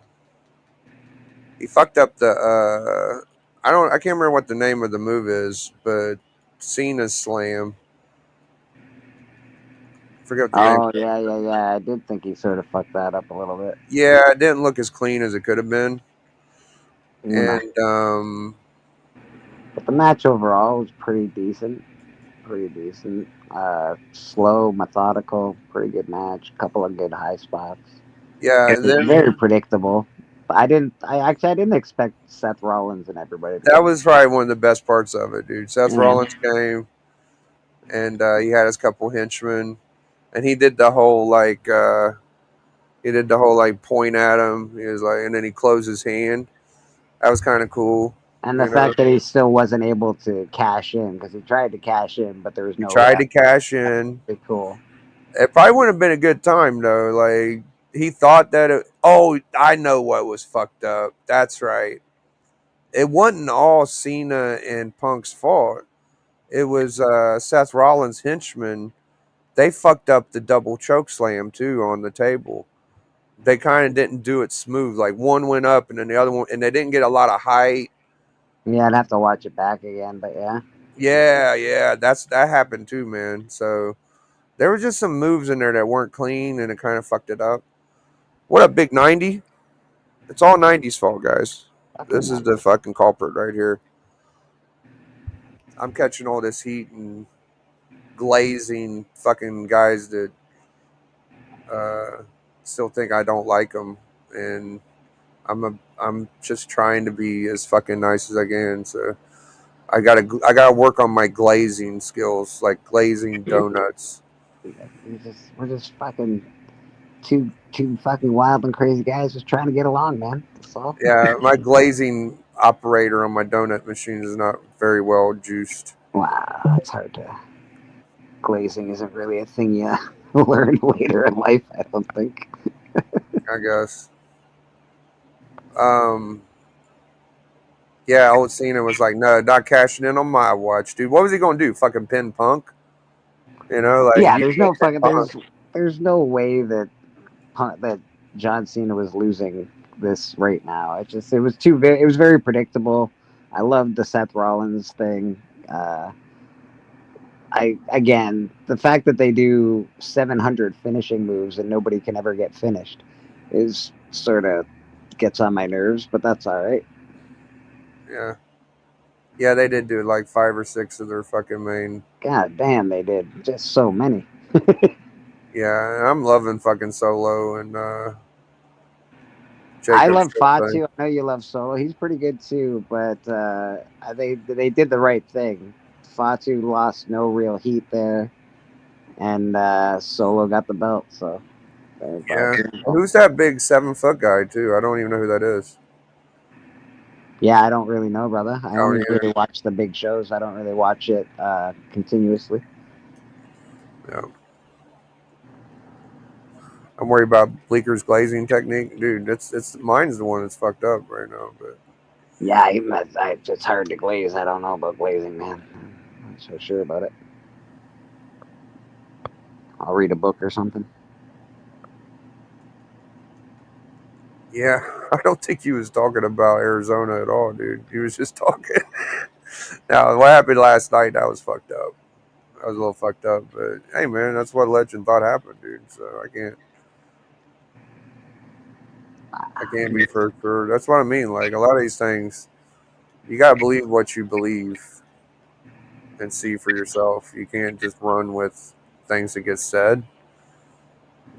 I can't remember what the name of the move is, but Cena slam. Forget the name. Oh yeah. I did think he sort of fucked that up a little bit. Yeah, it didn't look as clean as it could have been. You know, And but the match overall was pretty decent. Pretty decent. Slow, methodical, pretty good match. Couple of good high spots. yeah, and then Very predictable. But I didn't expect Seth Rollins and everybody to that come. was probably one of the best parts of it, dude. Seth Yeah. Rollins came and he had his couple henchmen and he did the whole like point at him. He was like, and then he closed his hand. That was kind of cool. And the You know, fact that he still wasn't able to cash in because he tried to cash in, but there was he no tried to ref. cash in. Pretty cool. It probably wouldn't have been a good time though. Like he thought that. Oh, I know what was fucked up. That's right. It wasn't all Cena and Punk's fault. It was Seth Rollins' henchmen. They fucked up the double choke slam too on the table. They kind of didn't do it smooth. Like one went up and then the other one, and they didn't get a lot of height. Yeah, I'd have to watch it back again, but yeah. Yeah, that happened too, man. So there were just some moves in there that weren't clean, and it kind of fucked it up. What up, Big 90? It's all 90's fault, guys. This is the fucking culprit right here. I'm catching all this heat and glazing fucking guys that still think I don't like them, and I'm just trying to be as fucking nice as I can. So I gotta work on my glazing skills, like glazing donuts. We're just fucking two fucking wild and crazy guys just trying to get along, man. That's all. Yeah, my glazing operator on my donut machine is not very well juiced. Wow, it's hard to. Glazing isn't really a thing you learn later in life, I don't think. I guess. Um, yeah, old Cena was like, "No, not cashing in on my watch, dude." What was he gonna do? Fucking pin Punk? You know, like Yeah, you there's can't no pin fucking Punk. there's no way that that John Cena was losing this right now. It was it was very predictable. I loved the Seth Rollins thing. I again the fact that they do 700 finishing moves and nobody can ever get finished is sort of gets on my nerves, but that's all right. Yeah, yeah, they did do like 5 or 6 of their fucking main. God damn, they did just so many. Yeah, and I'm loving fucking Solo and I Jacob love Showtime. Fatu. I know you love Solo. He's pretty good too, but they did the right thing. Fatu lost no real heat there, and Solo got the belt. So Yeah, who's that big 7 foot guy too? I don't even know who that is. Yeah, I don't really know, brother. I Oh, only yeah. really watch the big shows. I don't really watch it continuously. Yeah. I'm worried about Bleeker's glazing technique, dude. It's mine's the one that's fucked up right now. But Yeah, it's hard to glaze. I don't know about glazing, man. I'm not so sure about it. I'll read a book or something. yeah, I don't think he was talking about Arizona at all, dude. He was just talking. Now, what happened last night? That was fucked up. That was a little fucked up. But hey, man, that's what Legend thought happened, dude. So I can't be for sure. That's what I mean. Like a lot of these things, you gotta believe what you believe and see for yourself. You can't just run with things that get said.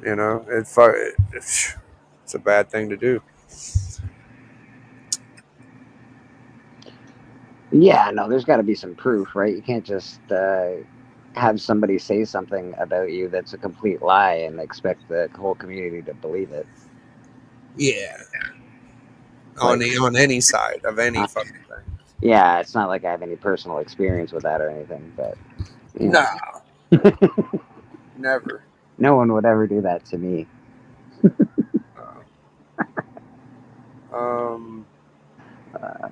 You know, it's a bad thing to do. Yeah, no, there's got to be some proof, right? You can't just have somebody say something about you that's a complete lie and expect the whole community to believe it. Yeah, Like, on any side of any uh, fucking thing. yeah, it's not like I have any personal experience with that or anything, but you Nah, know, never. no one would ever do that to me. Um, Uh,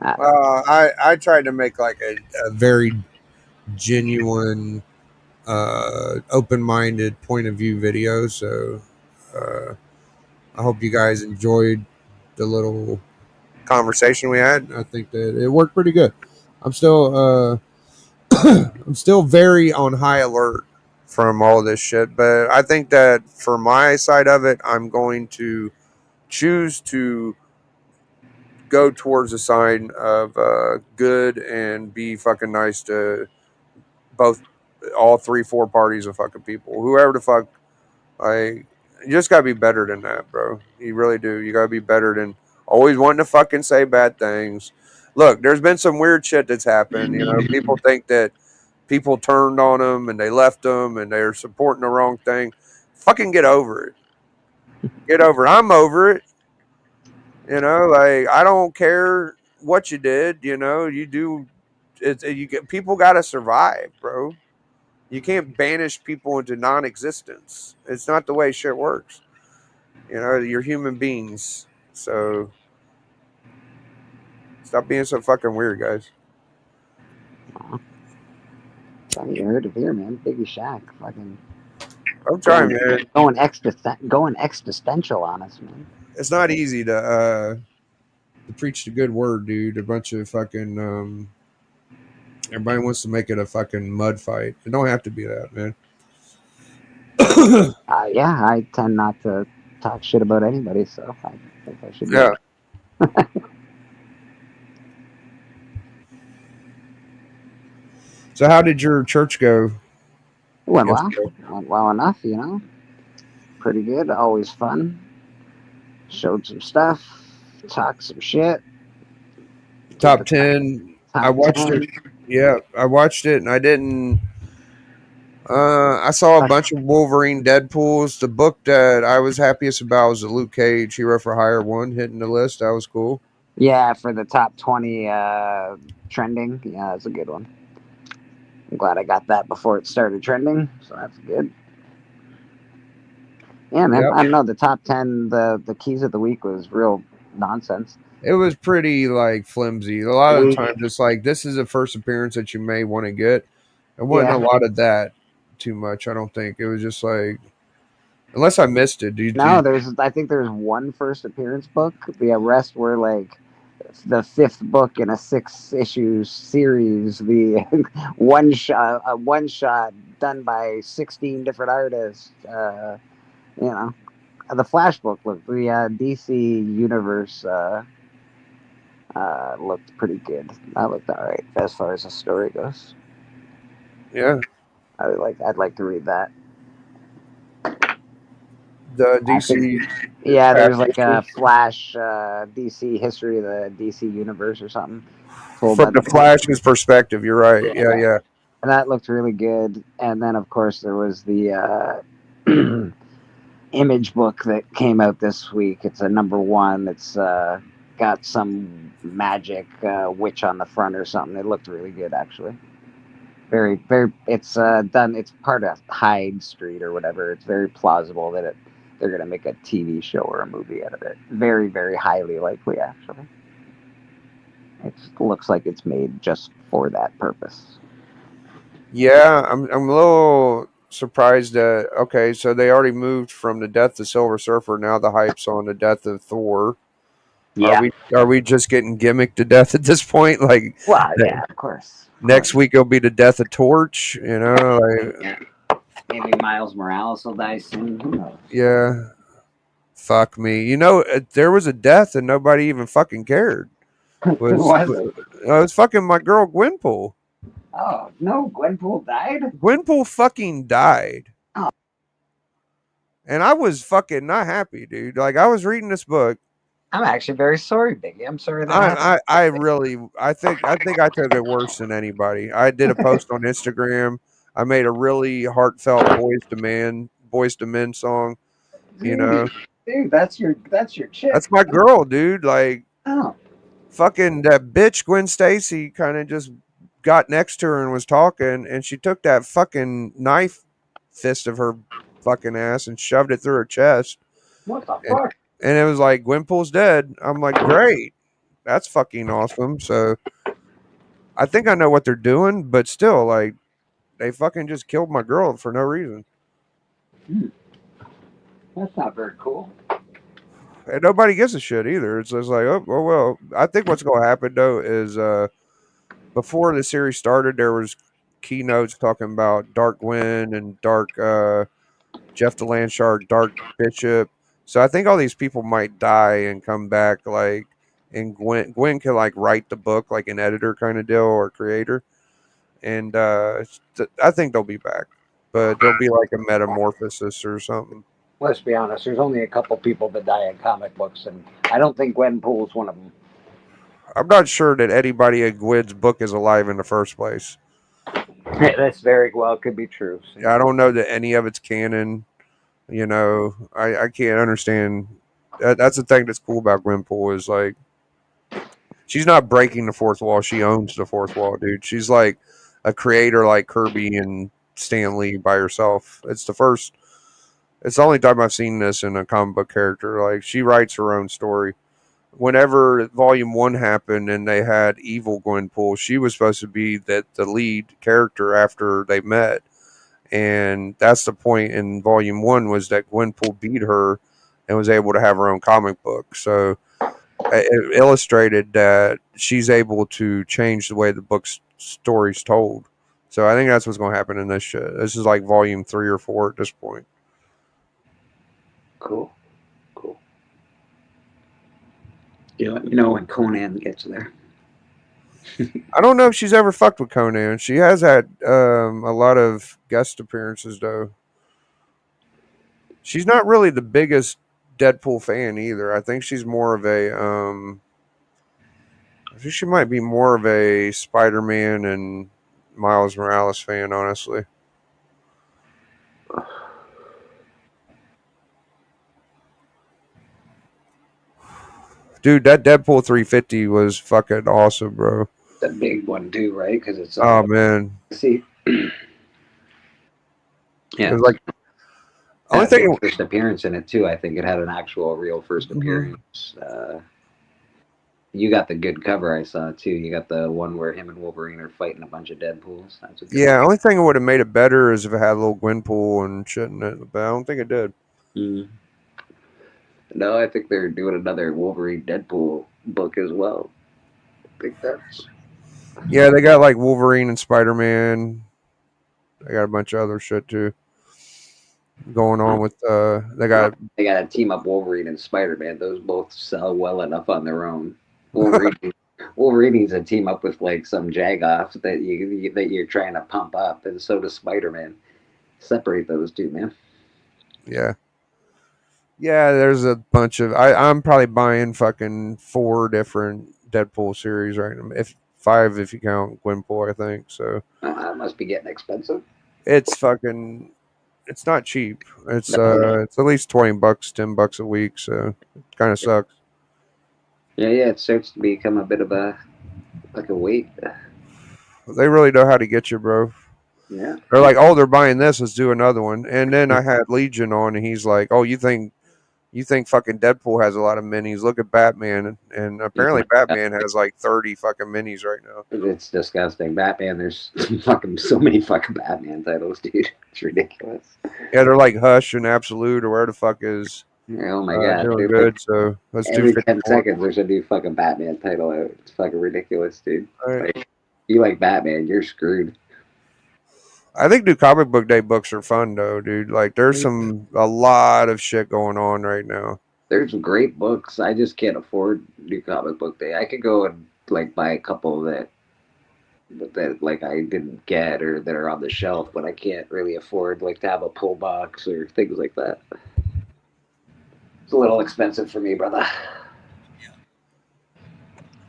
uh, I tried to make like a very genuine, open minded point of view video. So uh, I hope you guys enjoyed the little conversation we had. I think that it worked pretty good. I'm still I'm still very on high alert from all this shit, but I think that for my side of it, I'm going to choose to go towards the side of good and be fucking nice to both, all three, four parties of fucking people, whoever the fuck. Like, you just gotta be better than that, bro. You really do. You gotta be better than always wanting to fucking say bad things. Look, there's been some weird shit that's happened. You know, people think that people turned on them and they left them and they're supporting the wrong thing. Fucking get over it. Get over it. I'm over it. You know, like I don't care what you did. You know, you do. It's you get people got to survive, bro. You can't banish people into non-existence. It's not the way shit works. You know, you're human beings. So stop being so fucking weird, guys. you heard it here, man. Biggie Shack, fucking I'm trying, going man. going existential on us, man. It's not easy to preach the good word, dude. A bunch of fucking everybody wants to make it a fucking mud fight. It don't have to be that, man. Yeah, I tend not to talk shit about anybody, so I think I should. Yeah. So how did your church go? It went well. Yesterday? Went well enough, you know. Pretty good. Always fun. Showed some stuff. Talked some shit. Top 10. Top I watched 10. it. Yeah, I watched it and I didn't. I saw a bunch of Wolverine Deadpools. The book that I was happiest about was the Luke Cage Hero for Hire one, hitting the list. That was cool. Yeah, for the top 20 trending. Yeah, that's a good one. I'm glad I got that before it started trending, so that's good. Yeah, man. Yep. I don't know. The top 10, the keys of the week was real nonsense. It was pretty like flimsy. A lot of the time, just like this is a first appearance that you may want to get. It wasn't Yeah. a lot of that too much. I don't think it was just like, unless I missed it. No, I think there's one first appearance book. The rest were like the fifth book in a 6-issue series. The one shot done by 16 different artists. You know, the Flash book looked, the DC universe looked pretty good. That looked all right as far as the story goes. Yeah, I'd like to read that. the DC. Yeah, there's like a Flash DC history of the DC universe or something. From the Flash's perspective, you're right. Yeah. And that looked really good. And then, of course, there was the Image book that came out this week. It's a #1. It's got some magic witch on the front or something. It looked really good, actually. Very, very. It's done. It's part of Hyde Street or whatever. It's very plausible that they're gonna make a TV show or a movie out of it. Very, very highly likely, actually. It looks like it's made just for that purpose. Yeah, I'm a little surprised that okay, so they already moved from the death of Silver Surfer. Now the hype's on the death of Thor. Yeah. Are we just getting gimmicked to death at this point? Like Well, yeah, of course. next week it'll be the death of Torch. You know, like Yeah. Maybe Miles Morales will die soon. Who knows? yeah. Fuck me. You know, there was a death and nobody even fucking cared. Who was it? It was fucking my girl Gwenpool. Oh no, Gwenpool died. Gwenpool fucking died. Oh. And I was fucking not happy, dude. Like I was reading this book. I'm actually very sorry, Biggie. I'm sorry that I think I took it worse than anybody. I did a post on Instagram. I made a really heartfelt boys to men song. You know, dude, that's your chick. that's my girl, dude. Like, Oh, fucking that bitch Gwen Stacy kind of just got next to her and was talking, and she took that fucking knife fist of her fucking ass and shoved it through her chest. what the fuck? And it was like, Gwenpool's dead. I'm like, great. That's fucking awesome. So I think I know what they're doing, but still, like, they fucking just killed my girl for no reason. That's not very cool. And nobody gives a shit either. It's just like, oh well. I think what's going to happen, though, is before the series started, there was keynotes talking about Dark Gwen and Dark Jeff the Landshard, Dark Bishop. So I think all these people might die and come back, like, and Gwen can like write the book like an editor kind of deal or creator, and I think they'll be back, but there'll be like a metamorphosis or something. Let's be honest. There's only a couple people that die in comic books, and I don't think Gwenpool's one of them. I'm not sure that anybody in Gwen's book is alive in the first place. That's very well could be true. I don't know that any of it's canon. You know, I can't understand. That's the thing that's cool about Gwenpool is like she's not breaking the fourth wall. She owns the fourth wall, dude. She's like a creator like Kirby and Stan Lee by herself. It's the only time I've seen this in a comic book character. Like she writes her own story. Whenever Volume 1 happened and they had evil Gwenpool, she was supposed to be the lead character after they met. And that's the point in Volume 1 was that Gwenpool beat her and was able to have her own comic book. So it illustrated that she's able to change the way the book's story's told. So I think that's what's going to happen in this shit. This is like Volume 3 or 4 at this point. Cool. You let me know when Conan gets there. I don't know if she's ever fucked with Conan. She has had a lot of guest appearances, though. She's not really the biggest Deadpool fan either. I think she's more of a I think she might be more of a Spider-Man and Miles Morales fan, honestly. Dude, that Deadpool 350 was fucking awesome, bro. The big one too, right? Because it's Oh man, see, it yeah. was like only Had thing. first appearance in it too. I think it had an actual real first appearance. You got the good cover I saw too. You got the one where him and Wolverine are fighting a bunch of Deadpools. That's a good Yeah, only thing that would have made it better is if it had a little Gwenpool and shit in it, but I don't think it did. Mm. No, I think they're doing another Wolverine Deadpool book as well. I think that's. Yeah, they got like Wolverine and Spider-Man. They got a bunch of other shit too going on with they got They got to team up Wolverine and Spider-Man. Those both sell well enough on their own. Wolverine needs to team up with like some Jagoff that you're trying to pump up, and so does Spider-Man. Separate those two, man. yeah. Yeah, there's a bunch of I'm probably buying fucking 4 different Deadpool series right now. If 5 if you count Gwenpool, I think. So That must be getting expensive. it's not cheap. It's at least $20, $10 a week, so it kind of sucks. Yeah, it starts to become a bit of a weight. They really know how to get you, bro. Yeah. They're like, oh, they're buying this. Let's do another one. And then I had Legion on, and he's like, oh, you think fucking Deadpool has a lot of minis? Look at Batman, and apparently Batman has like 30 fucking minis right now. It's disgusting. Batman, there's fucking so many fucking Batman titles, dude. It's ridiculous. Yeah, they're like Hush and Absolute or where the fuck is Oh my god, doing dude. good. So let's do Every 10 54. seconds there's a new fucking Batman title out. It's fucking ridiculous, dude. All right. Like, you like Batman, you're screwed. I think new comic book day books are fun though, dude. Like there's a lot of shit going on right now. There's great books. I just can't afford new comic book day. I could go and like buy a couple that like I didn't get or that are on the shelf, but I can't really afford like to have a pull box or things like that. It's a little expensive for me, brother.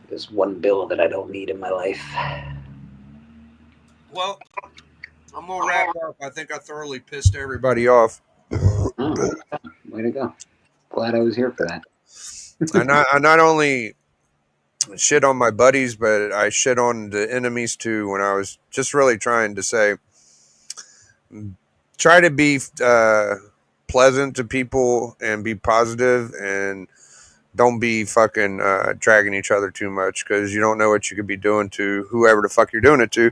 This one bill that I don't need in my life. Well, I'm gonna wrap up. I think I thoroughly pissed everybody off. Oh, way to go. Glad I was here for that. I not only shit on my buddies, but I shit on the enemies too. When I was just really trying to say, try to be pleasant to people and be positive, and don't be fucking dragging each other too much, because you don't know what you could be doing to whoever the fuck you're doing it to.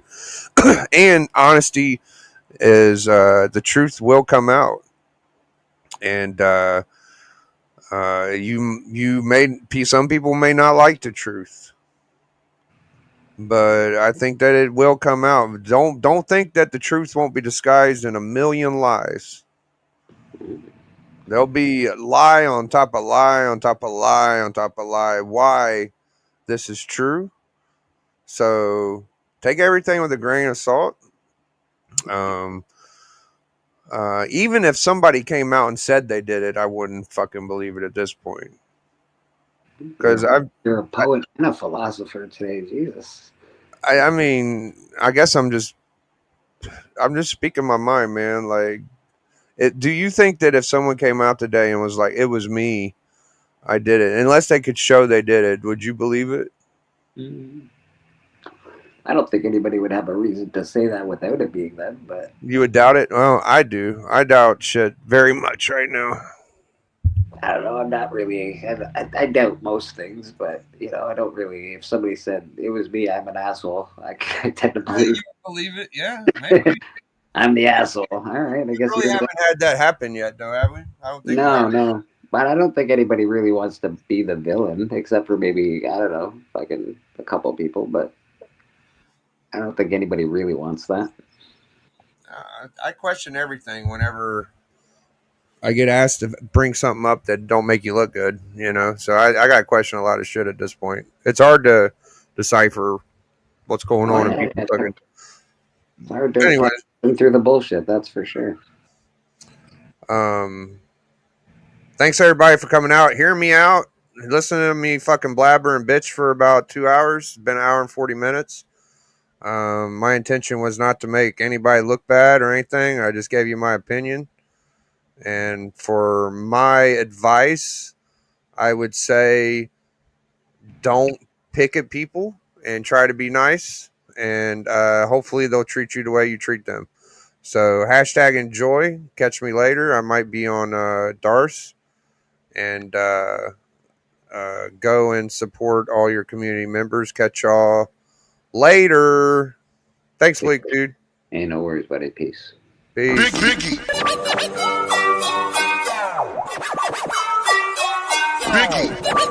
And honesty is the truth will come out, and you may some people may not like the truth, but I think that it will come out. Don't think that the truth won't be disguised in a million lies. There'll be lie on top of lie on top of lie on top of lie. Why this is true. So take everything with a grain of salt. Even if somebody came out and said they did it, I wouldn't fucking believe it at this point. Because you're a poet and a philosopher today, Jesus. I mean, I guess I'm just speaking my mind, man. Like, do you think that if someone came out today and was like, "It was me, I did it," unless they could show they did it, would you believe it? I don't think anybody would have a reason to say that without it being them, but You would doubt it? Well, I do. I doubt shit very much right now. I don't know. I'm not really. I doubt most things, but I don't really. If somebody said it was me, I'm an asshole. I tend to believe. You believe it? Yeah, maybe. I'm the asshole. All right, I guess We really haven't had that happen yet, though, have we? I don't think. No. But I don't think anybody really wants to be the villain, except for maybe I don't know, fucking a couple people. But I don't think anybody really wants that. I question everything whenever I get asked to bring something up that don't make you look good, So I got to question a lot of shit at this point. It's hard to decipher what's going on. Yeah, People looking. It's hard to Anyway, through the bullshit, that's for sure. Thanks everybody for coming out, hearing me out, listening to me fucking blabber and bitch for about 2 hours. It's been an hour and 40 minutes. My intention was not to make anybody look bad or anything. I just gave you my opinion. And for my advice, I would say don't pick at people and try to be nice. And hopefully they'll treat you the way you treat them. So #enjoy. Catch me later. I might be on Darce. And go and support all your community members. Catch y'all later. Thanks, Bleak, dude. Ain't no worries, buddy. Peace. Peace. Biggie. Biggie.